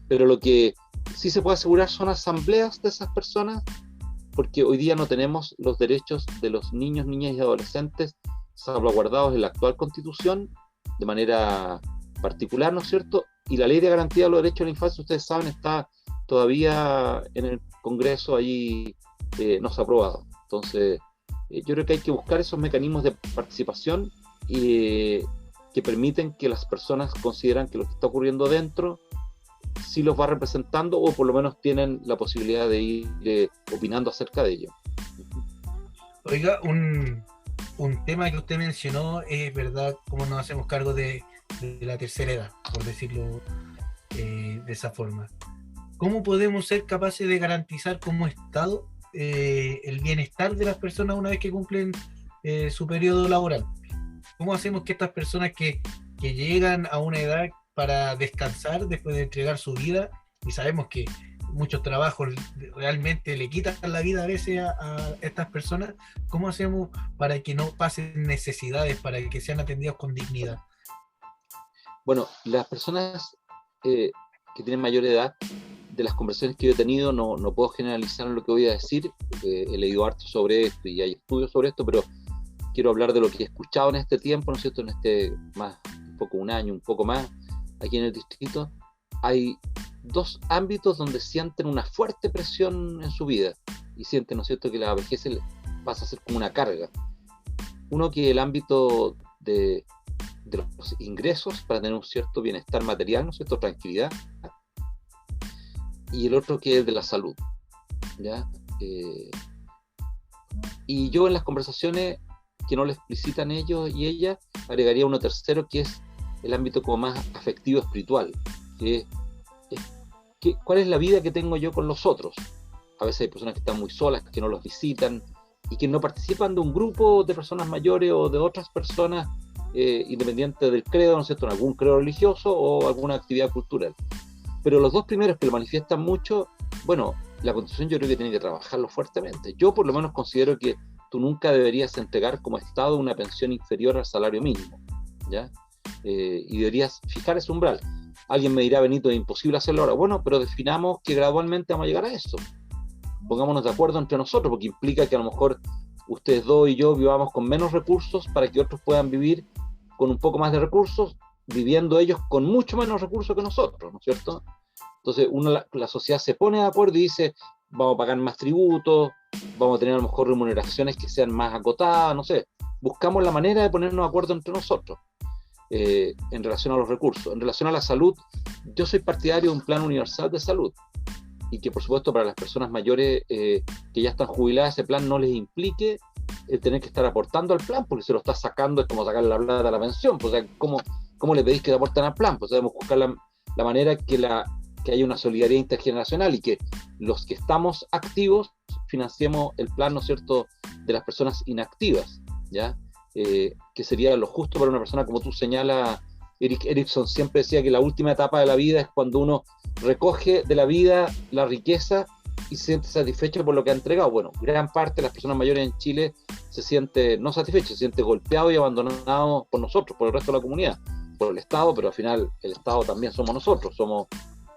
pero lo que sí se puede asegurar son asambleas de esas personas, porque hoy día no tenemos los derechos de los niños, niñas y adolescentes salvaguardados en la actual Constitución de manera particular, ¿no es cierto? Y la Ley de Garantía de los Derechos de la Infancia, ustedes saben, está todavía en el Congreso, allí no se ha aprobado. Entonces, yo creo que hay que buscar esos mecanismos de participación que permiten que las personas consideran que lo que está ocurriendo dentro sí los va representando o por lo menos tienen la posibilidad de ir opinando acerca de ello. Oiga, un tema que usted mencionó es verdad, cómo nos hacemos cargo de la tercera edad, por decirlo de esa forma. ¿Cómo podemos ser capaces de garantizar como Estado el bienestar de las personas una vez que cumplen su periodo laboral? ¿Cómo hacemos que estas personas que llegan a una edad para descansar después de entregar su vida, y sabemos que muchos trabajos realmente le quitan la vida a veces a estas personas, ¿cómo hacemos para que no pasen necesidades, para que sean atendidos con dignidad? Bueno, las personas que tienen mayor edad, de las conversaciones que yo he tenido, no puedo generalizar en lo que voy a decir, he leído harto sobre esto y hay estudios sobre esto, pero quiero hablar de lo que he escuchado en este tiempo, ¿no es cierto?, en este más, un poco un año, un poco más, aquí en el distrito. Hay 2 ámbitos donde sienten una fuerte presión en su vida y sienten, ¿no es cierto?, que la vejez pasa a ser como una carga. Uno que es el ámbito de los ingresos para tener un cierto bienestar material, ¿no es cierto?, tranquilidad, y el otro que es de la salud, ¿ya? Y yo en las conversaciones que no le explicitan ellos y ella, agregaría uno tercero que es el ámbito como más afectivo espiritual, que ¿cuál es la vida que tengo yo con los otros? A veces hay personas que están muy solas, que no los visitan y que no participan de un grupo de personas mayores o de otras personas independientes del credo, ¿no es cierto?, en algún credo religioso o alguna actividad cultural. Pero los 2 primeros que lo manifiestan mucho, bueno, la Constitución yo creo que tiene que trabajarlo fuertemente. Yo por lo menos considero que tú nunca deberías entregar como Estado una pensión inferior al salario mínimo, ¿ya? Y deberías fijar ese umbral. Alguien me dirá, Benito, es imposible hacerlo ahora. Bueno, pero definamos que gradualmente vamos a llegar a eso. Pongámonos de acuerdo entre nosotros, porque implica que a lo mejor ustedes dos y yo vivamos con menos recursos para que otros puedan vivir con un poco más de recursos, viviendo ellos con mucho menos recursos que nosotros, ¿no es cierto? Entonces la sociedad se pone de acuerdo y dice, vamos a pagar más tributos, vamos a tener a lo mejor remuneraciones que sean más acotadas, no sé. Buscamos la manera de ponernos de acuerdo entre nosotros en relación a los recursos. En relación a la salud, yo soy partidario de un plan universal de salud, y que por supuesto para las personas mayores que ya están jubiladas, ese plan no les implique tener que estar aportando al plan, porque se lo está sacando, es como sacarle la plata a la pensión. Pues, o sea, ¿cómo le pedís que aporten al plan? Pues debemos buscar la manera que haya una solidaridad intergeneracional y que los que estamos activos financiemos el plan, ¿no es cierto?, de las personas inactivas, ¿ya? Que sería lo justo para una persona, como tú señalas. Erik Erikson siempre decía que la última etapa de la vida es cuando uno recoge de la vida la riqueza y se siente satisfecho por lo que ha entregado. Bueno, gran parte de las personas mayores en Chile se siente no satisfecho, se siente golpeado y abandonado por nosotros, por el resto de la comunidad, por el Estado, pero al final el Estado también somos nosotros, somos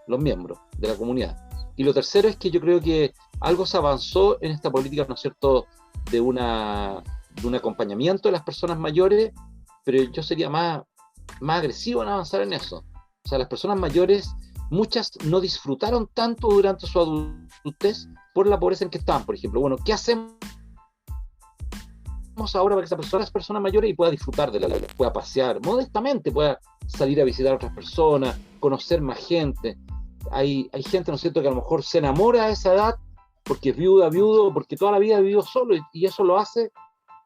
los miembros de la comunidad. Y lo tercero es que yo creo que algo se avanzó en esta política, ¿no es cierto?, de un acompañamiento de las personas mayores, pero yo sería más agresivo en avanzar en eso. O sea, las personas mayores, muchas no disfrutaron tanto durante su adultez por la pobreza en que estaban, por ejemplo. Bueno, ¿qué hacemos ahora para que las personas mayores y pueda disfrutar de la vida, pueda pasear modestamente, pueda salir a visitar a otras personas, conocer más gente? Hay gente, ¿no es cierto?, que a lo mejor se enamora a esa edad porque es viudo, porque toda la vida vivió solo, y eso lo hace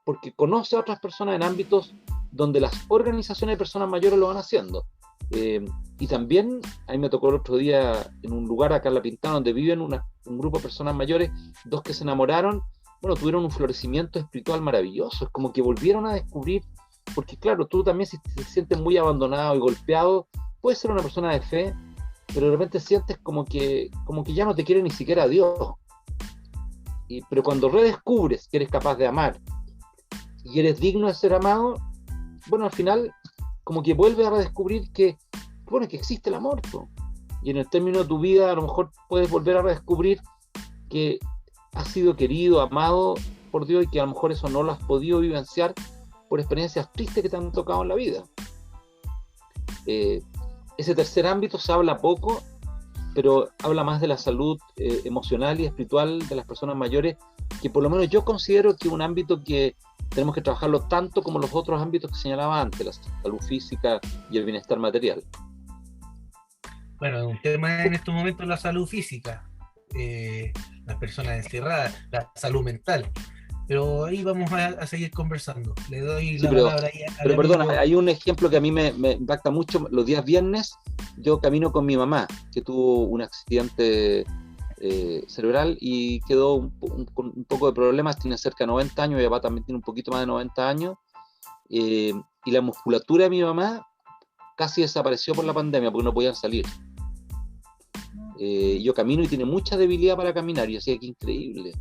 porque conoce a otras personas en ámbitos donde las organizaciones de personas mayores lo van haciendo. Y también, a mí me tocó el otro día en un lugar acá en La Pintana, donde viven un grupo de personas mayores, dos que se enamoraron, bueno, tuvieron un florecimiento espiritual maravilloso, es como que volvieron a descubrir, porque claro, tú también si te sientes muy abandonado y golpeado, puedes ser una persona de fe, pero de repente sientes como que ya no te quiere ni siquiera Dios. Pero cuando redescubres que eres capaz de amar y eres digno de ser amado, bueno, al final como que vuelves a redescubrir que existe el amor, ¿no? Y en el término de tu vida a lo mejor puedes volver a redescubrir que has sido querido, amado por Dios, y que a lo mejor eso no lo has podido vivenciar por experiencias tristes que te han tocado en la vida. Ese tercer ámbito se habla poco, pero habla más de la salud emocional y espiritual de las personas mayores, que por lo menos yo considero que es un ámbito que tenemos que trabajarlo tanto como los otros ámbitos que señalaba antes, la salud física y el bienestar material. Bueno, un tema en estos momentos es la salud física, las personas encerradas, la salud mental. Pero ahí vamos a seguir conversando. Le doy la palabra ahí a pero perdona, hay un ejemplo que a mí me impacta mucho. Los días viernes yo camino con mi mamá, que tuvo un accidente cerebral y quedó con un poco de problemas, tiene cerca de 90 años, mi papá también tiene un poquito más de 90 años, y la musculatura de mi mamá casi desapareció por la pandemia porque no podían salir. Yo camino y tiene mucha debilidad para caminar, y así que increíble.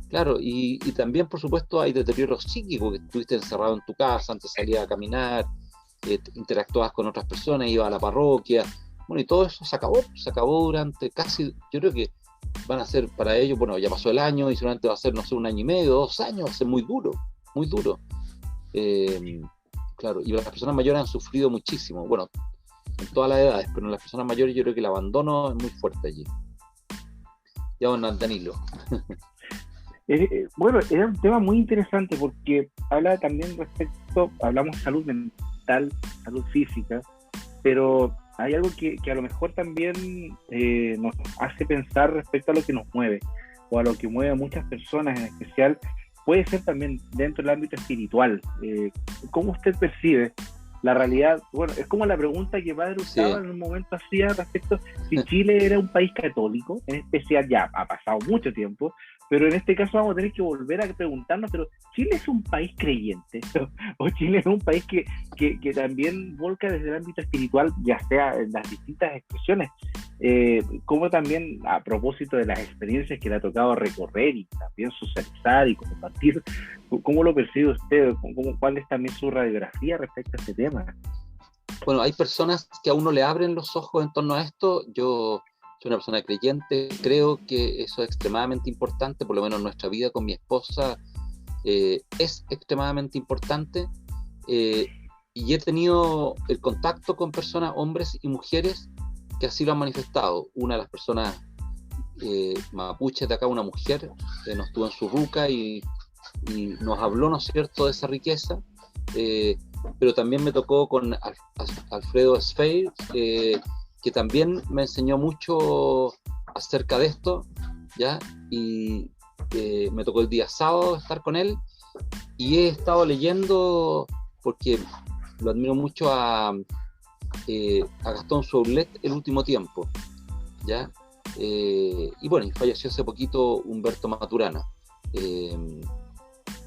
Claro, y también por supuesto hay deterioro psíquico, que estuviste encerrado en tu casa, antes salías a caminar, interactuabas con otras personas, ibas a la parroquia, bueno, y todo eso se acabó durante casi, yo creo que van a ser para ellos, bueno, ya pasó el año y seguramente va a ser, no sé, 1 año y medio, 2 años, va a ser muy duro, muy duro. Claro, y las personas mayores han sufrido muchísimo, bueno, en todas las edades, pero en las personas mayores yo creo que el abandono es muy fuerte allí. Ya, don Danilo. Bueno, era un tema muy interesante porque habla también hablamos de salud mental, salud física, pero hay algo que a lo mejor también nos hace pensar respecto a lo que nos mueve, o a lo que mueve a muchas personas en especial, puede ser también dentro del ámbito espiritual. ¿Cómo usted percibe la realidad? Bueno, es como la pregunta que Padre Hurtado en un momento hacía respecto si Chile era un país católico, en especial. Ya ha pasado mucho tiempo, pero en este caso vamos a tener que volver a preguntarnos, pero ¿Chile es un país creyente? ¿O Chile es un país que también volca desde el ámbito espiritual, ya sea en las distintas expresiones? Como también a propósito de las experiencias que le ha tocado recorrer y también socializar y compartir, ¿cómo lo percibe usted? ¿Cuál es también su radiografía respecto a este tema? Bueno, hay personas que a uno le abren los ojos en torno a esto. Yo soy una persona creyente, creo que eso es extremadamente importante, por lo menos nuestra vida con mi esposa es extremadamente importante, y he tenido el contacto con personas, hombres y mujeres, que así lo han manifestado. Una de las personas mapuches de acá, una mujer, nos estuvo en su ruca y nos habló, ¿no es cierto?, de esa riqueza, pero también me tocó con Alfredo Sfeir, que también me enseñó mucho acerca de esto, ¿ya? Y me tocó el día sábado estar con él, y he estado leyendo, porque lo admiro mucho a Gastón Soulet el último tiempo, ¿ya? Y bueno, y falleció hace poquito Humberto Maturana,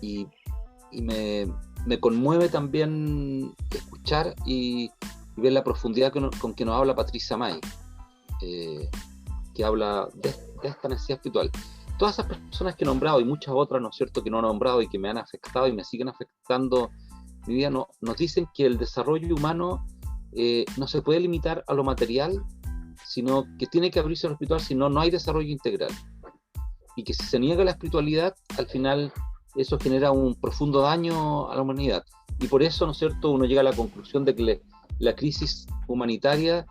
y me conmueve también escuchar y ver la profundidad con que nos habla Patricia May, que habla de esta necesidad espiritual. Todas esas personas que he nombrado y muchas otras, ¿no es cierto?, que no he nombrado y que me han afectado y me siguen afectando mi vida, nos dicen que el desarrollo humano no se puede limitar a lo material, sino que tiene que abrirse a lo espiritual, si no, no hay desarrollo integral. Y que si se niega la espiritualidad, al final eso genera un profundo daño a la humanidad. Y por eso, ¿no es cierto?, uno llega a la conclusión de que la crisis humanitaria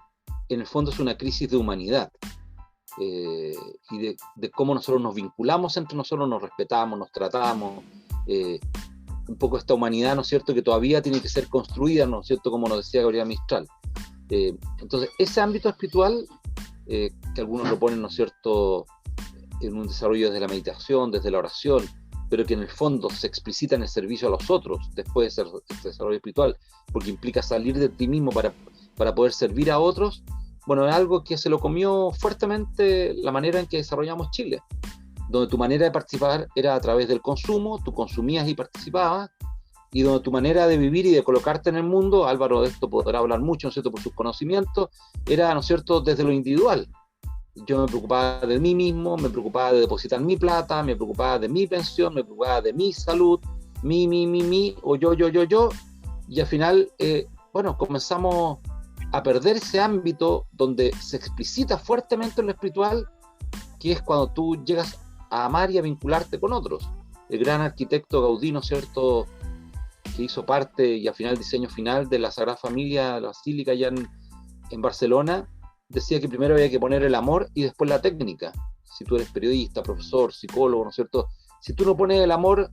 en el fondo es una crisis de humanidad, y de cómo nosotros nos vinculamos entre nosotros, nos respetamos, nos tratamos, un poco esta humanidad, ¿no es cierto?, que todavía tiene que ser construida, ¿no es cierto?, como nos decía Gabriela Mistral. Entonces, ese ámbito espiritual, que algunos lo ponen, ¿no es cierto?, en un desarrollo desde la meditación, desde la oración, pero que en el fondo se explicita en el servicio a los otros, después de ser este desarrollo espiritual, porque implica salir de ti mismo para poder servir a otros. Bueno, es algo que se lo comió fuertemente la manera en que desarrollamos Chile, donde tu manera de participar era a través del consumo, tú consumías y participabas, y donde tu manera de vivir y de colocarte en el mundo, Álvaro de esto podrá hablar mucho, ¿no es cierto?, por sus conocimientos, era, ¿no es cierto?, desde lo individual. Yo me preocupaba de mí mismo, me preocupaba de depositar mi plata, me preocupaba de mi pensión, me preocupaba de mi salud, o yo, y al final, bueno, comenzamos a perder ese ámbito donde se explicita fuertemente en lo espiritual, que es cuando tú llegas a amar y a vincularte con otros. El gran arquitecto Gaudí, ¿no es cierto?, que hizo parte y al final el diseño final de la Sagrada Familia, la Basílica allá en Barcelona, decía que primero había que poner el amor y después la técnica. Si tú eres periodista, profesor, psicólogo, ¿no es cierto?, si tú no pones el amor,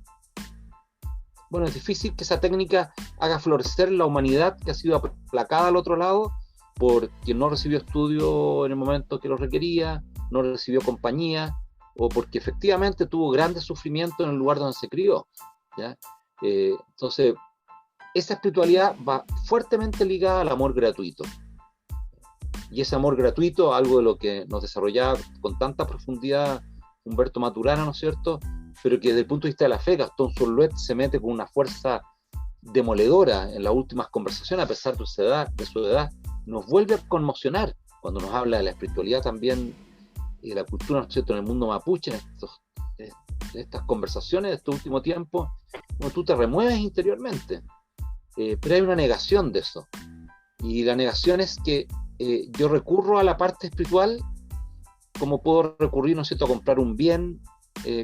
bueno, es difícil que esa técnica haga florecer la humanidad que ha sido aplacada al otro lado porque no recibió estudio en el momento que lo requería, no recibió compañía, o porque efectivamente tuvo grandes sufrimientos en el lugar donde se crió, ¿ya? Entonces, esa espiritualidad va fuertemente ligada al amor gratuito. Y ese amor gratuito, algo de lo que nos desarrollaba con tanta profundidad Humberto Maturana, ¿no es cierto?, pero que desde el punto de vista de la fe, Gastón Soulet se mete con una fuerza demoledora en las últimas conversaciones, a pesar de su edad, nos vuelve a conmocionar cuando nos habla de la espiritualidad también y de la cultura, ¿no es cierto?, en el mundo mapuche, en estas conversaciones de este último tiempo, como tú te remueves interiormente, pero hay una negación de eso, y la negación es que yo recurro a la parte espiritual como puedo recurrir, ¿no es cierto?, a comprar un bien,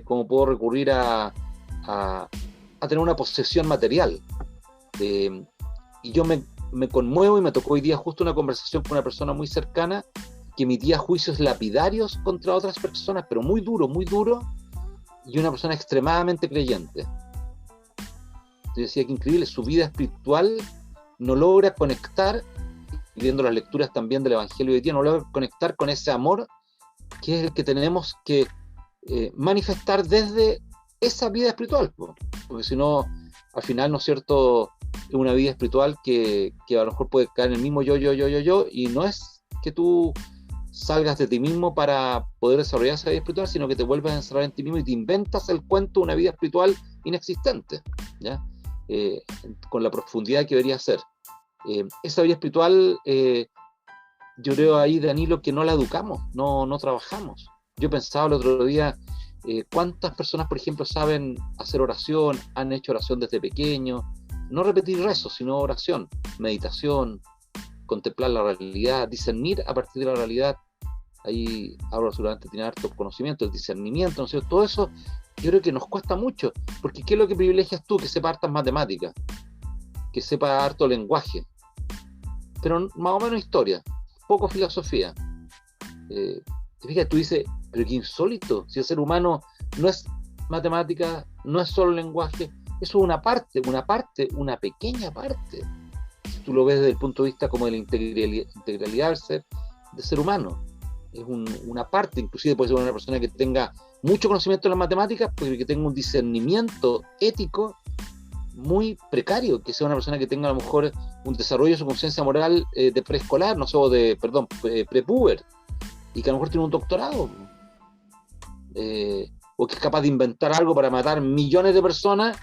como puedo recurrir a tener una posesión material, y yo me conmuevo, y me tocó hoy día justo una conversación con una persona muy cercana que emitía juicios lapidarios contra otras personas, pero muy duro, y una persona extremadamente creyente. Yo decía que increíble, su vida espiritual no logra conectar, y viendo las lecturas también del Evangelio de hoy día, no logra conectar con ese amor que es el que tenemos que manifestar desde esa vida espiritual, porque si no, al final, ¿no es cierto?, es una vida espiritual que a lo mejor puede caer en el mismo yo, y no es que tú salgas de ti mismo para poder desarrollar esa vida espiritual, sino que te vuelves a encerrar en ti mismo y te inventas el cuento de una vida espiritual inexistente, ¿ya? Con la profundidad que debería ser. Esa vida espiritual yo creo ahí, Danilo, que no la educamos, no trabajamos. Yo pensaba el otro día, ¿cuántas personas, por ejemplo, saben hacer oración, han hecho oración desde pequeños? No repetir rezos, sino oración, meditación, contemplar la realidad, discernir a partir de la realidad. Ahí ahora seguramente tiene harto conocimiento, el discernimiento, ¿no es cierto? Todo eso yo creo que nos cuesta mucho, porque ¿qué es lo que privilegias tú? Que sepa hartas matemáticas, que sepa harto lenguaje, pero más o menos historia, poco filosofía. Fíjate, tú dices, pero qué insólito, si el ser humano no es matemática, no es solo lenguaje, eso es una pequeña parte. Si tú lo ves desde el punto de vista como de la integralidad del ser humano, es una parte. Inclusive puede ser una persona que tenga mucho conocimiento en las matemáticas, pero que tenga un discernimiento ético muy precario, que sea una persona que tenga a lo mejor un desarrollo de su conciencia moral de preescolar, no sé, prepuber, y que a lo mejor tiene un doctorado, o que es capaz de inventar algo para matar millones de personas,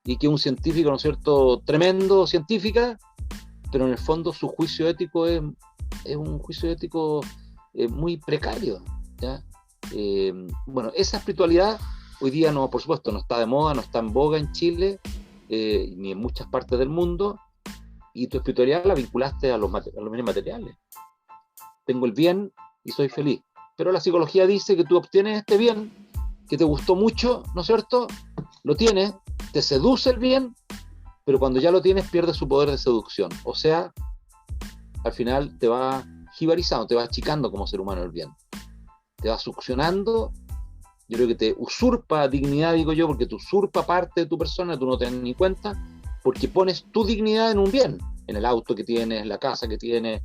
y que es un científico, ¿no es cierto?, tremendo científica, pero en el fondo su juicio ético es un juicio ético muy precario, ¿ya? Bueno, esa espiritualidad hoy día no, por supuesto, no está de moda, no está en boga en Chile, ni en muchas partes del mundo, y tu espiritualidad la vinculaste a los bienes materiales. Tengo el bien y soy feliz, pero la psicología dice que tú obtienes este bien, que te gustó mucho, ¿no es cierto?, lo tienes, te seduce el bien, pero cuando ya lo tienes pierde su poder de seducción, o sea, al final te va jibarizando, te va achicando como ser humano el bien, te va succionando. Yo creo que te usurpa dignidad, digo yo, porque te usurpa parte de tu persona, tú no te das ni cuenta, porque pones tu dignidad en un bien, en el auto que tienes, la casa que tienes.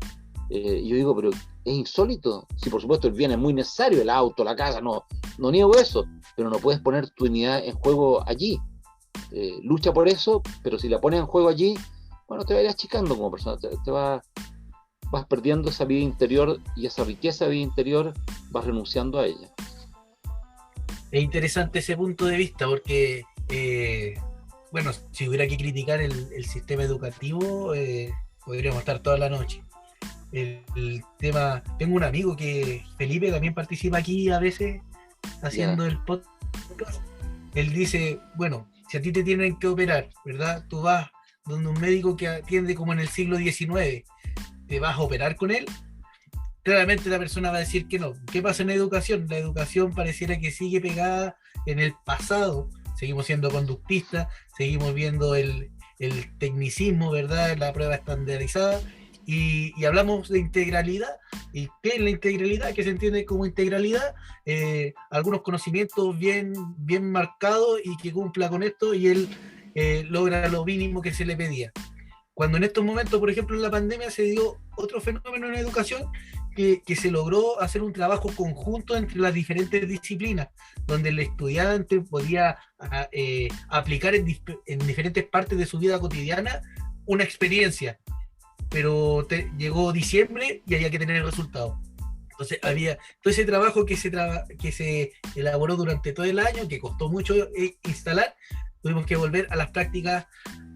Y yo digo, pero es insólito. Sí, por supuesto, el bien es muy necesario, el auto, la casa, no niego eso, pero no puedes poner tu dignidad en juego allí. Lucha por eso, pero si la pones en juego allí, bueno, te vas a ir achicando como persona, vas perdiendo esa vida interior, y esa riqueza de vida interior vas renunciando a ella. Es interesante ese punto de vista porque, bueno, si hubiera que criticar el sistema educativo, podríamos estar toda la noche. El tema, tengo un amigo que, Felipe, también participa aquí a veces haciendo el podcast. Él dice, bueno, si a ti te tienen que operar, ¿verdad? Tú vas donde un médico que atiende como en el siglo XIX, ¿te vas a operar con él? Claramente la persona va a decir que no. ¿Qué pasa en la educación? La educación pareciera que sigue pegada en el pasado. Seguimos siendo conductistas, seguimos viendo el tecnicismo, ¿verdad? La prueba estandarizada. Y hablamos de integralidad. ¿Y qué es la integralidad? ¿Qué se entiende como integralidad? Algunos conocimientos bien marcados y que cumpla con esto, y él logra lo mínimo que se le pedía. Cuando en estos momentos, por ejemplo, en la pandemia se dio otro fenómeno en la educación, que se logró hacer un trabajo conjunto entre las diferentes disciplinas, donde el estudiante podía aplicar en diferentes partes de su vida cotidiana una experiencia, pero llegó diciembre y había que tener el resultado. Entonces había todo ese trabajo que se elaboró durante todo el año, que costó mucho instalar. Tuvimos que volver a las prácticas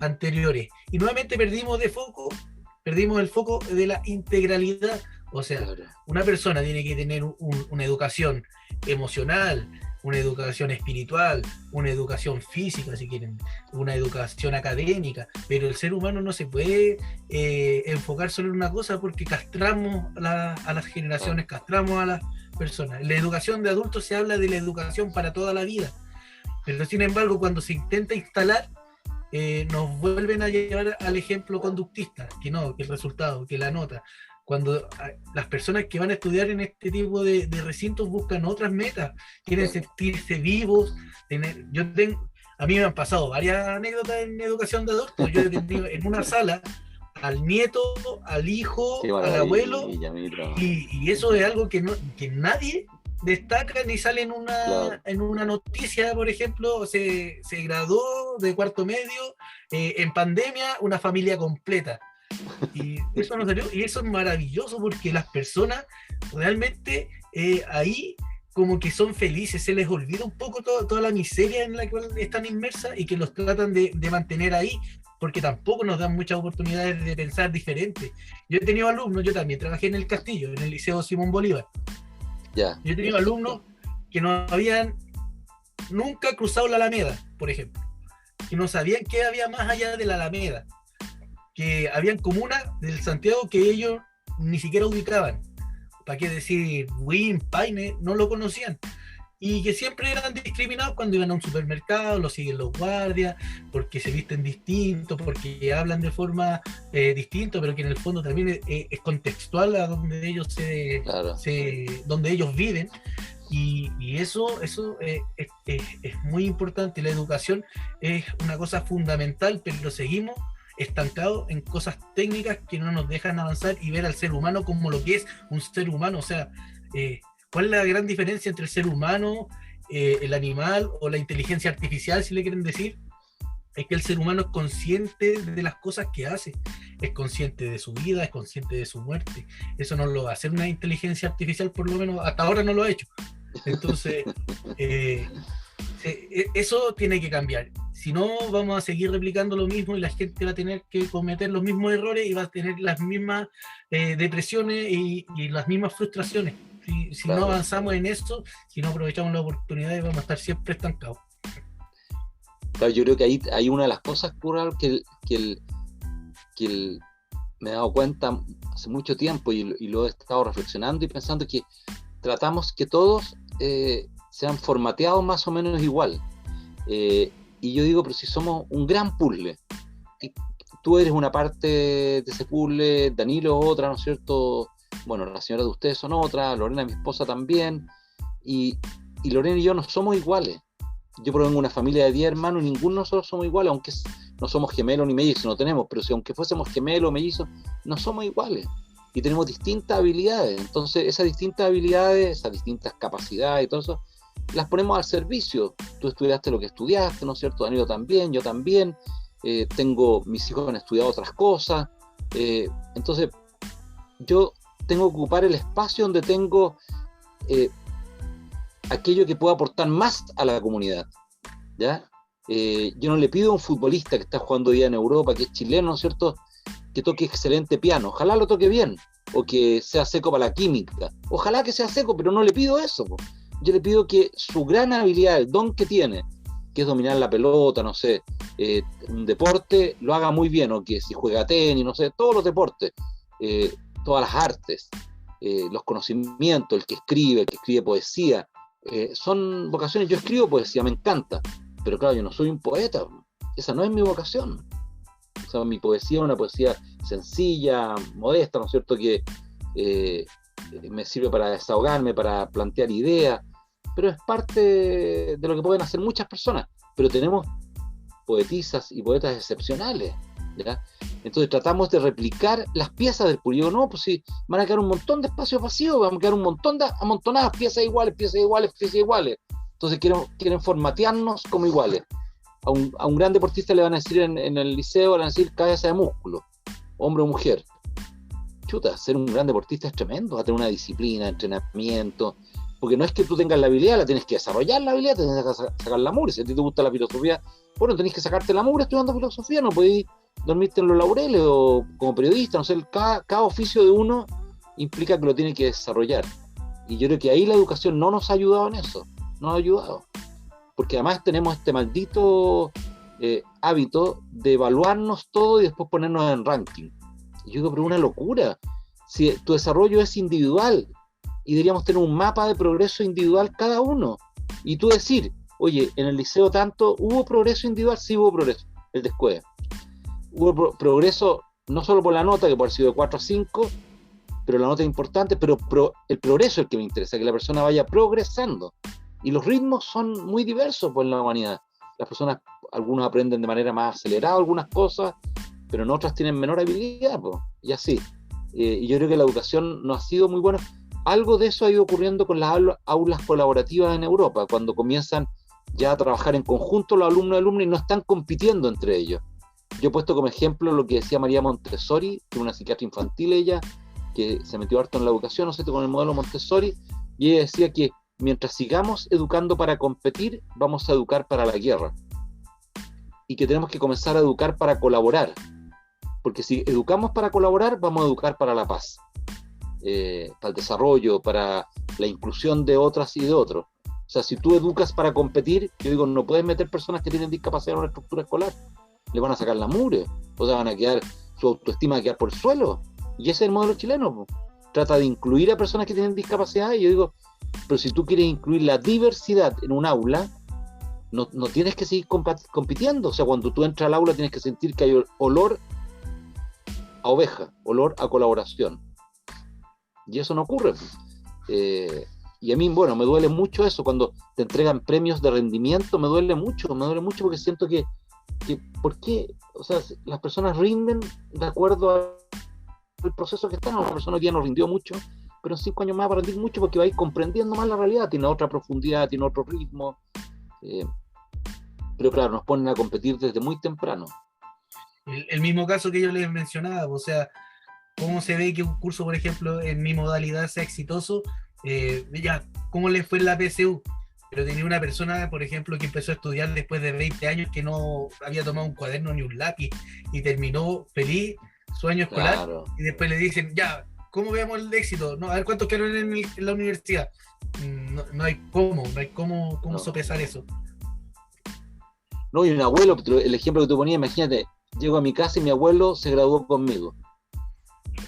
anteriores. Y nuevamente perdimos el foco de la integralidad. O sea, una persona tiene que tener una educación emocional, una educación espiritual, una educación física, si quieren, una educación académica, pero el ser humano no se puede enfocar solo en una cosa, porque castramos a las generaciones, castramos a las personas. En la educación de adultos se habla de la educación para toda la vida, pero sin embargo cuando se intenta instalar, nos vuelven a llevar al ejemplo conductista, que no, que el resultado, que la nota. Cuando las personas que van a estudiar en este tipo de recintos buscan otras metas, quieren sentirse vivos. A mí me han pasado varias anécdotas en educación de adultos. Yo he tenido en una sala al nieto, al hijo, al abuelo, y eso es algo que nadie destaca ni sale en una noticia. Por ejemplo, se graduó de cuarto medio en pandemia una familia completa. Y eso no salió, y eso es maravilloso, porque las personas realmente ahí como que son felices, se les olvida un poco toda la miseria en la cual están inmersas y que los tratan de mantener ahí, porque tampoco nos dan muchas oportunidades de pensar diferente. Yo he tenido alumnos, yo también trabajé en el Castillo, en el Liceo Simón Bolívar. Ya. Yo he tenido alumnos que no habían nunca cruzado la Alameda, por ejemplo, que no sabían qué había más allá de la Alameda, que habían comunas del Santiago que ellos ni siquiera ubicaban. ¿Para qué decir Win, Paine? No lo conocían. Y que siempre eran discriminados cuando iban a un supermercado, los siguen los guardias, porque se visten distinto, porque hablan de forma distinta, pero que en el fondo también es contextual a donde ellos Claro. donde elos viven. Y eso es muy importante. La educación es una cosa fundamental, pero seguimos estancados en cosas técnicas que no nos dejan avanzar y ver al ser humano como lo que es un ser humano. O sea, ¿cuál es la gran diferencia entre el ser humano, el animal o la inteligencia artificial, si le quieren decir? Es que el ser humano es consciente de las cosas que hace, es consciente de su vida, es consciente de su muerte. Eso no lo va a hacer una inteligencia artificial, por lo menos hasta ahora no lo ha hecho. Entonces, eso tiene que cambiar. Si no, vamos a seguir replicando lo mismo y la gente va a tener que cometer los mismos errores y va a tener las mismas depresiones y las mismas frustraciones. Si Claro. no avanzamos en eso, si no aprovechamos las oportunidades, vamos a estar siempre estancados. Claro, yo creo que ahí hay una de las cosas, Curral, que me he dado cuenta hace mucho tiempo y lo he estado reflexionando y pensando, que tratamos que todos sean formateados más o menos igual. Y yo digo, pero si somos un gran puzzle, y tú eres una parte de ese puzzle, Danilo otra, ¿no es cierto? Bueno, las señoras de ustedes son otra, Lorena, mi esposa, también, y Lorena y yo no somos iguales. Yo provengo de una familia de 10 hermanos, ninguno de nosotros somos iguales, aunque no somos gemelos ni mellizos, no tenemos, pero si aunque fuésemos gemelos o mellizos, no somos iguales. Y tenemos distintas habilidades. Entonces, esas distintas habilidades, esas distintas capacidades y todo eso, las ponemos al servicio. Tú estudiaste lo que estudiaste, ¿no es cierto? Danilo también, yo también. Mis hijos han estudiado otras cosas. Entonces, yo tengo que ocupar el espacio donde tengo aquello que pueda aportar más a la comunidad, ¿ya? Yo no le pido a un futbolista que está jugando hoy día en Europa, que es chileno, ¿no es cierto?, que toque excelente piano. Ojalá lo toque bien, o que sea seco para la química. Ojalá que sea seco, pero no le pido eso, po. Yo le pido que su gran habilidad, el don que tiene, que es dominar la pelota, no sé, un deporte, lo haga muy bien, o que si juega tenis, no sé, todos los deportes, todas las artes, los conocimientos, el que escribe poesía, son vocaciones. Yo escribo poesía, me encanta, pero claro, yo no soy un poeta, esa no es mi vocación. O sea, mi poesía es una poesía sencilla, modesta, ¿no es cierto?, que me sirve para desahogarme, para plantear ideas, pero es parte de lo que pueden hacer muchas personas. Pero tenemos poetisas y poetas excepcionales, ¿ya? Entonces tratamos de replicar las piezas del pueblo. Digo, no, pues sí, van a quedar un montón de espacios vacíos, van a quedar un montón de amontonadas, piezas iguales. Entonces quieren formatearnos como iguales. A un gran deportista le van a decir en el liceo, le van a decir cabeza de músculo, hombre o mujer. Chuta, ser un gran deportista es tremendo, va a tener una disciplina, entrenamiento, porque no es que tú tengas la habilidad, la tienes que desarrollar la habilidad, tienes que sacar la mugre. Si a ti te gusta la filosofía, bueno, tenés que sacarte la mugre estudiando filosofía, no podés dormirte en los laureles o como periodista, no sé, cada oficio de uno implica que lo tiene que desarrollar. Y yo creo que ahí la educación no nos ha ayudado en eso, no nos ha ayudado. Porque además tenemos este maldito hábito de evaluarnos todo y después ponernos en ranking. Y yo digo, pero es una locura. Si tu desarrollo es individual y deberíamos tener un mapa de progreso individual cada uno. Y tú decir, oye, en el liceo tanto, ¿hubo progreso individual? Sí hubo progreso, el descueve. Hubo progreso no solo por la nota, que puede haber sido de 4 a 5, pero la nota es importante, pero el progreso es el que me interesa, que la persona vaya progresando. Y los ritmos son muy diversos por la humanidad. Las personas, algunos aprenden de manera más acelerada algunas cosas, pero en otras tienen menor habilidad, y así. Y yo creo que la educación no ha sido muy buena. Algo de eso ha ido ocurriendo con las aulas colaborativas en Europa, cuando comienzan ya a trabajar en conjunto los alumnos y alumnas y no están compitiendo entre ellos. Yo he puesto como ejemplo lo que decía María Montessori, que es una psiquiatra infantil ella, que se metió harto en la educación, no sé, con el modelo Montessori, y ella decía que mientras sigamos educando para competir, vamos a educar para la guerra. y que tenemos que comenzar a educar para colaborar. Porque si educamos para colaborar, vamos a educar para la paz, para el desarrollo, para la inclusión de otras y de otros. O sea, si tú educas para competir, yo digo, no puedes meter personas que tienen discapacidad en una estructura escolar. Le van a sacar la mugre, o sea, van a quedar, su autoestima va a quedar por el suelo. Y ese es el modelo chileno, po. Trata de incluir a personas que tienen discapacidad, y yo digo, pero si tú quieres incluir la diversidad en un aula, no tienes que seguir compitiendo. O sea, cuando tú entras al aula tienes que sentir que hay olor a oveja, olor a colaboración. Y eso no ocurre. Y a mí, bueno, me duele mucho eso, cuando te entregan premios de rendimiento, me duele mucho porque siento que ¿por qué? O sea, las personas rinden de acuerdo al proceso que están. Una persona hoy día no rindió mucho, pero en 5 años más va a rendir mucho porque va a ir comprendiendo más la realidad, tiene otra profundidad, tiene otro ritmo. Pero claro, nos ponen a competir desde muy temprano. El mismo caso que yo les mencionaba, o sea, cómo se ve que un curso, por ejemplo, en mi modalidad sea exitoso, ya, cómo le fue en la PSU, pero tenía una persona, por ejemplo, que empezó a estudiar después de 20 años, que no había tomado un cuaderno ni un lápiz, y terminó feliz su año escolar, claro. Y después le dicen, ya, ¿cómo veamos el éxito? No, a ver cuántos quedaron en la universidad. No hay cómo no. Sopesar eso. No, y un abuelo, el ejemplo que tú ponías, imagínate, llego a mi casa y mi abuelo se graduó conmigo.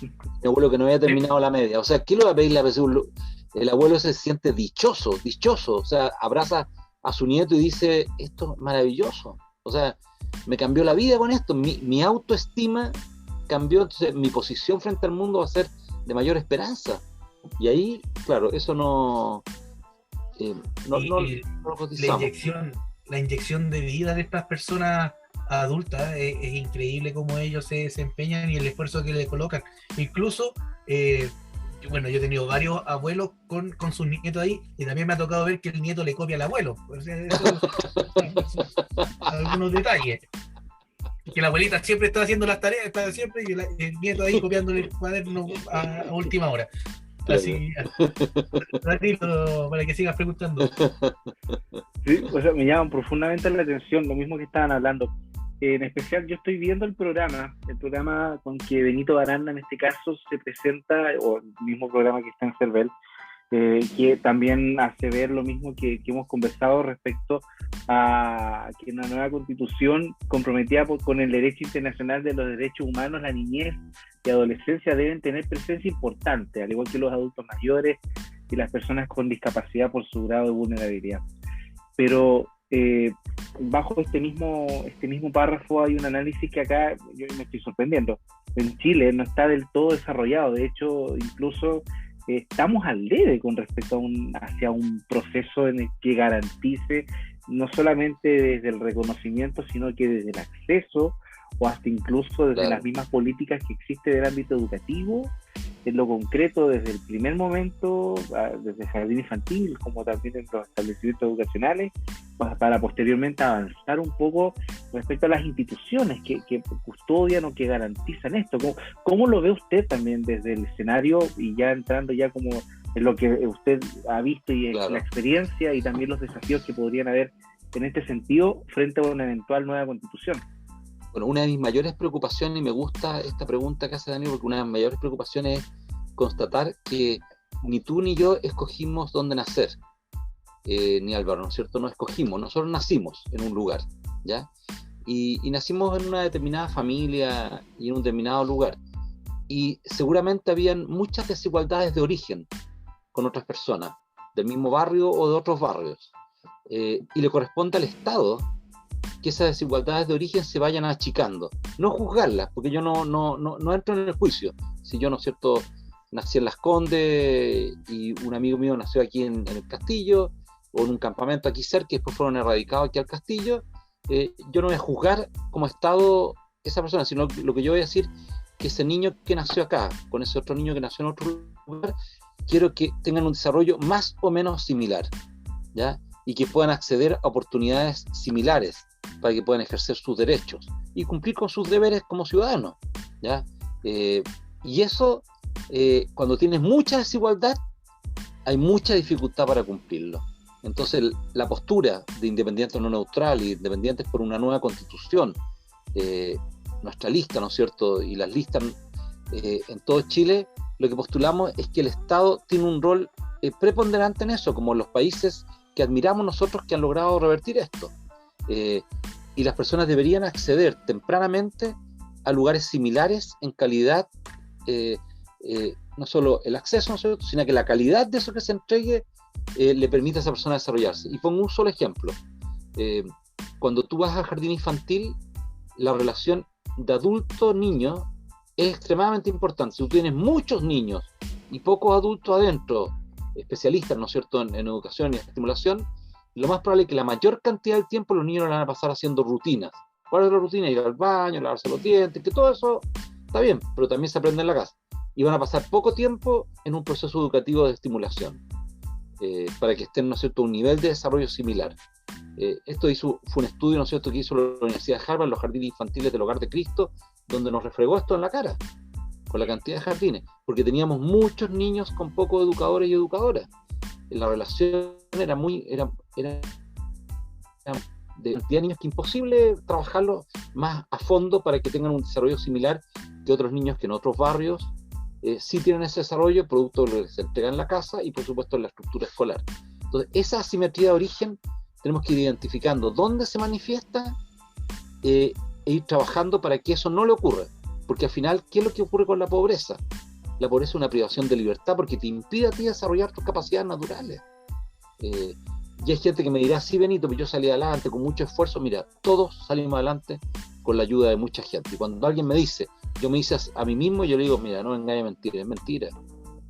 Mi abuelo que no había terminado la media. O sea, ¿qué le va a pedir la PSU? El abuelo se siente dichoso. O sea, abraza a su nieto y dice, esto es maravilloso. O sea, me cambió la vida con esto. Mi autoestima cambió, entonces mi posición frente al mundo va a ser de mayor esperanza. Y ahí, claro, eso no lo cotizamos. La inyección de vida de estas personas adultas es increíble cómo ellos se desempeñan y el esfuerzo que le colocan. Incluso, bueno, yo he tenido varios abuelos con sus nietos ahí, y también me ha tocado ver que el nieto le copia al abuelo. O sea, algunos detalles. Que la abuelita siempre está haciendo las tareas, y el nieto ahí copiándole el cuaderno a última hora. Así, ratito, para que sigas preguntando. Sí, o sea, me llaman profundamente la atención, lo mismo que estaban hablando. En especial, yo estoy viendo el programa con que Benito Baranda, en este caso, se presenta, o el mismo programa que está en CERVEL, que también hace ver lo mismo que hemos conversado respecto a que una nueva constitución comprometida con el derecho internacional de los derechos humanos, la niñez y adolescencia deben tener presencia importante, al igual que los adultos mayores y las personas con discapacidad por su grado de vulnerabilidad. Pero bajo este mismo párrafo hay un análisis que acá yo me estoy sorprendiendo. En Chile no está del todo desarrollado, de hecho incluso estamos al debe con respecto hacia un proceso en el que garantice no solamente desde el reconocimiento, sino que desde el acceso o hasta incluso desde las mismas políticas que existen del ámbito educativo, en lo concreto desde el primer momento, desde el jardín infantil, como también en los establecimientos educacionales, para posteriormente avanzar un poco respecto a las instituciones que custodian o que garantizan esto. ¿Cómo lo ve usted también desde el escenario y ya entrando ya como en lo que usted ha visto y la experiencia y también los desafíos que podrían haber en este sentido frente a una eventual nueva constitución? Bueno, una de mis mayores preocupaciones, y me gusta esta pregunta que hace Daniel, porque una de mis mayores preocupaciones es constatar que ni tú ni yo escogimos dónde nacer, ni Álvaro, ¿no es cierto? No escogimos, nosotros nacimos en un lugar, ¿ya? Y nacimos en una determinada familia y en un determinado lugar. Y seguramente habían muchas desigualdades de origen con otras personas, del mismo barrio o de otros barrios. Y le corresponde al Estado que esas desigualdades de origen se vayan achicando, no juzgarlas, porque yo no entro en el juicio. Si yo, ¿no es cierto?, nací en Las Condes y un amigo mío nació aquí en el Castillo, o en un campamento aquí cerca, y después fueron erradicados aquí al Castillo, yo no voy a juzgar como Estado esa persona, sino lo que yo voy a decir, que ese niño que nació acá, con ese otro niño que nació en otro lugar, quiero que tengan un desarrollo más o menos similar, ¿ya? Y que puedan acceder a oportunidades similares, para que puedan ejercer sus derechos y cumplir con sus deberes como ciudadanos, ¿ya? Y eso, cuando tienes mucha desigualdad, hay mucha dificultad para cumplirlo. Entonces, la postura de Independientes No Neutrales y Independientes por una nueva constitución, nuestra lista, ¿no es cierto?, y las listas en todo Chile, lo que postulamos es que el Estado tiene un rol preponderante en eso, como los países que admiramos nosotros que han logrado revertir esto. Y las personas deberían acceder tempranamente a lugares similares en calidad, no solo el acceso, ¿no es cierto?, sino que la calidad de eso que se entregue le permite a esa persona desarrollarse. Y pongo un solo ejemplo. Cuando tú vas al jardín infantil, la relación de adulto-niño es extremadamente importante. Si tú tienes muchos niños y pocos adultos adentro, especialistas, ¿no es cierto?, en educación y estimulación, lo más probable es que la mayor cantidad del tiempo los niños lo van a pasar haciendo rutinas. ¿Cuál es la rutina? Ir al baño, lavarse los dientes, que todo eso está bien, pero también se aprende en la casa. Y van a pasar poco tiempo en un proceso educativo de estimulación, para que estén, ¿no es cierto?, a un nivel de desarrollo similar. Fue un estudio, ¿no es cierto?, que hizo la Universidad de Harvard, los jardines infantiles del Hogar de Cristo, donde nos refregó esto en la cara, con la cantidad de jardines, porque teníamos muchos niños con pocos educadores y educadoras. La relación era de cantidad de niños que imposible trabajarlos más a fondo para que tengan un desarrollo similar que otros niños que en otros barrios sí tienen ese desarrollo, producto de lo que se entrega en la casa y por supuesto en la estructura escolar. Entonces, esa asimetría de origen tenemos que ir identificando dónde se manifiesta e ir trabajando para que eso no le ocurra. Porque al final, ¿qué es lo que ocurre con la pobreza? La pobreza es una privación de libertad porque te impide a ti desarrollar tus capacidades naturales. Y hay gente que me dirá, sí, Benito, pero yo salí adelante con mucho esfuerzo. Mira, todos salimos adelante con la ayuda de mucha gente. Y cuando alguien me dice, yo me hice a mí mismo, yo le digo, mira, no me engañes, mentira, es mentira.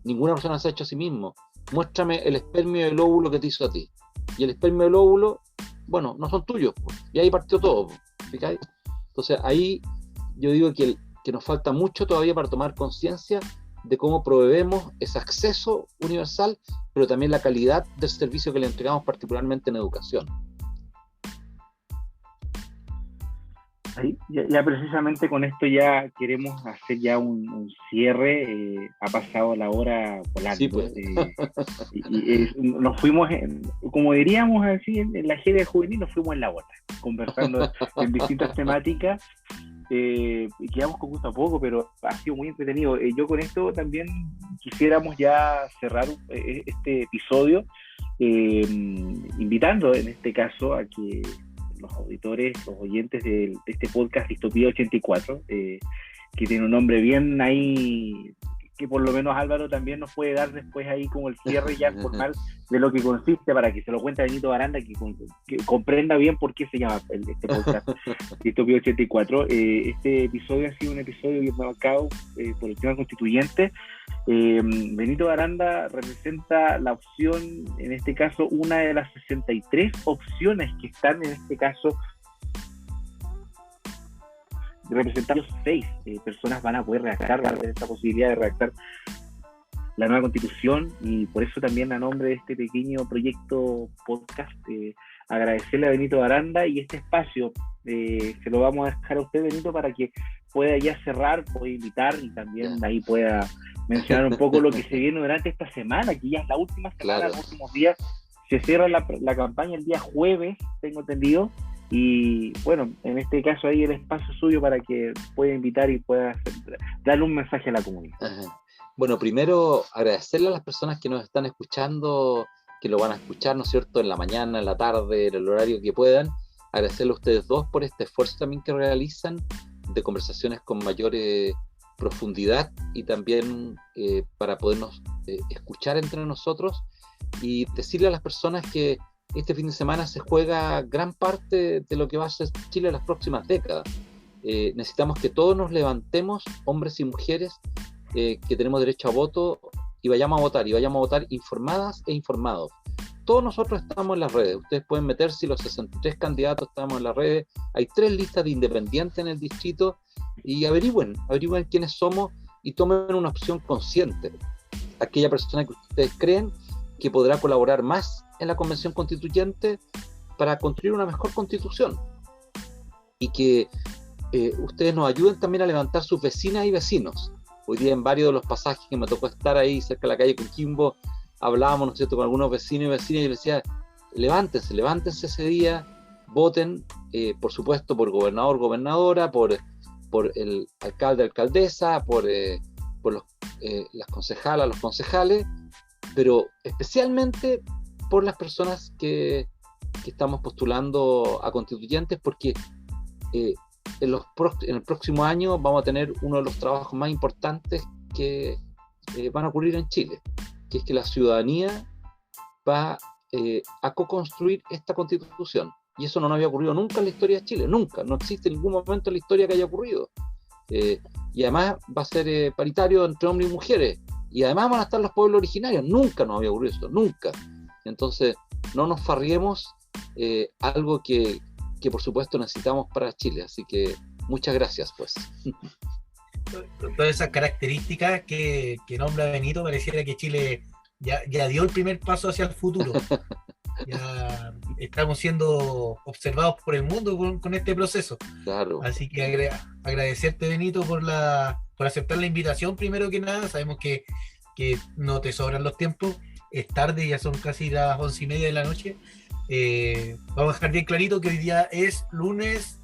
Ninguna persona se ha hecho a sí mismo. Muéstrame el espermio y el óvulo que te hizo a ti. Y el espermio y el óvulo, bueno, no son tuyos, pues. Y ahí partió todo, ¿fíjate? Entonces ahí yo digo que nos falta mucho todavía para tomar conciencia de cómo proveemos ese acceso universal, pero también la calidad del servicio que le entregamos, particularmente en educación. Ahí, ya precisamente con esto ya queremos hacer ya un cierre. Ha pasado la hora volando. Sí, pues. Nos fuimos, como diríamos así, en la gira juvenil, nos fuimos en la bota, conversando en distintas temáticas. Quedamos con gusto a poco, pero ha sido muy entretenido. Yo con esto también quisiéramos ya cerrar este episodio, invitando en este caso a que los auditores, los oyentes de este podcast Distopía 84, que tiene un nombre bien ahí, que por lo menos Álvaro también nos puede dar después ahí como el cierre ya formal de lo que consiste, para que se lo cuente a Benito Aranda, que comprenda bien por qué se llama este podcast Distopía 84. Este episodio ha sido un episodio bien marcado por el tema constituyente. Benito Aranda representa la opción, en este caso, una de las 63 opciones que están en este caso representados. 6 personas van a poder redactar, van a tener esta posibilidad de redactar la nueva constitución, y por eso también a nombre de este pequeño proyecto podcast agradecerle a Benito Aranda, y este espacio se lo vamos a dejar a usted, Benito, para que pueda ya cerrar, pueda invitar y también ahí pueda mencionar un poco lo que se viene durante esta semana, que ya es la última semana, claro. Los últimos días. Se cierra la campaña el día jueves, tengo entendido, y bueno, en este caso ahí el espacio suyo para que pueda invitar y pueda darle un mensaje a la comunidad. Ajá. Bueno, primero agradecerle a las personas que nos están escuchando, que lo van a escuchar, ¿no es cierto?, en la mañana, en la tarde, en el horario que puedan. Agradecerle a ustedes dos por este esfuerzo también que realizan de conversaciones con mayor profundidad y también para podernos escuchar entre nosotros, y decirle a las personas que este fin de semana se juega gran parte de lo que va a ser Chile en las próximas décadas. Necesitamos que todos nos levantemos, hombres y mujeres, que tenemos derecho a voto, y vayamos a votar informadas e informados. Todos nosotros estamos en las redes, ustedes pueden meterse, los 63 candidatos estamos en las redes, hay 3 listas de independientes en el distrito, y averigüen quiénes somos y tomen una opción consciente. Aquella persona que ustedes creen que podrá colaborar más en la Convención Constituyente para construir una mejor constitución, y que ustedes nos ayuden también a levantar sus vecinas y vecinos. Hoy día en varios de los pasajes que me tocó estar ahí cerca de la calle Coquimbo, hablábamos, ¿no es cierto?, con algunos vecinos y vecinas, y yo les decía, levántense ese día, voten, por supuesto, por gobernador, gobernadora, por el alcalde, alcaldesa, por las concejalas, los concejales, pero especialmente por las personas que estamos postulando a constituyentes, porque en el próximo año vamos a tener uno de los trabajos más importantes que van a ocurrir en Chile, que es que la ciudadanía va a co-construir esta constitución. Y eso no nos había ocurrido nunca en la historia de Chile, nunca, no existe ningún momento en la historia que haya ocurrido. Y además va a ser paritario entre hombres y mujeres, y además van a estar los pueblos originarios, nunca nos había ocurrido esto, nunca. Entonces, no nos farriemos, algo que por supuesto necesitamos para Chile, así que muchas gracias, pues. Todas esas características que nombra Benito, pareciera que Chile ya dio el primer paso hacia el futuro. Ya estamos siendo observados por el mundo con este proceso. Claro. Así que agradecerte, Benito, por aceptar la invitación, primero que nada. Sabemos que no te sobran los tiempos, es tarde, ya son casi las 11:30 de la noche. Vamos a dejar bien clarito que hoy día es lunes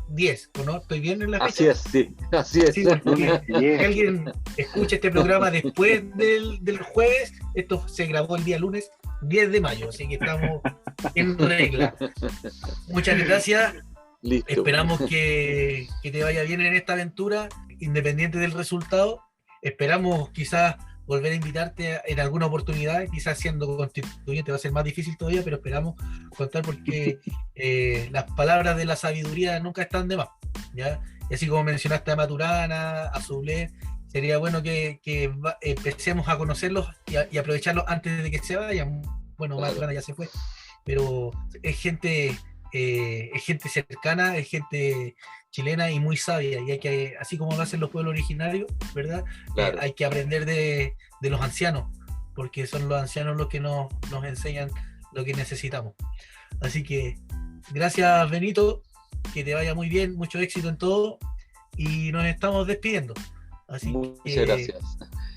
10, ¿o no? ¿Estoy bien en la fecha? Así es, sí, así es. Sí, porque si alguien escucha este programa después del jueves, esto se grabó el día lunes 10 de mayo, así que estamos en regla. Muchas gracias. Listo. Esperamos que te vaya bien en esta aventura, independiente del resultado. Esperamos quizás volver a invitarte en alguna oportunidad, quizás siendo constituyente va a ser más difícil todavía, pero esperamos contar, porque las palabras de la sabiduría nunca están de más, ¿ya? Y así como mencionaste a Maturana, a Sublet, sería bueno que empecemos a conocerlos y aprovecharlos antes de que se vayan. Bueno, claro. Maturana ya se fue, pero es gente cercana, es gente chilena y muy sabia, y hay que, así como lo hacen los pueblos originarios, ¿verdad? Claro. Hay que aprender de los ancianos, porque son los ancianos los que nos enseñan lo que necesitamos. Así que gracias, Benito, que te vaya muy bien, mucho éxito en todo, y nos estamos despidiendo. Muchas gracias.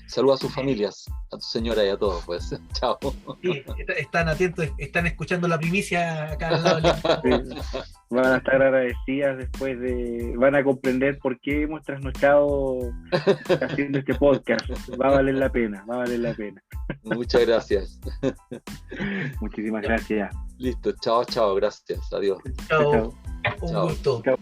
Saludos a sus familias, a tu señora y a todos, pues. Chao. Sí, están atentos, están escuchando la primicia acá al lado. Van a estar agradecidas van a comprender por qué hemos trasnochado haciendo este podcast. Va a valer la pena. Muchas gracias. Muchísimas gracias. Listo, chao, gracias, adiós. Chao. Un gusto. Chao.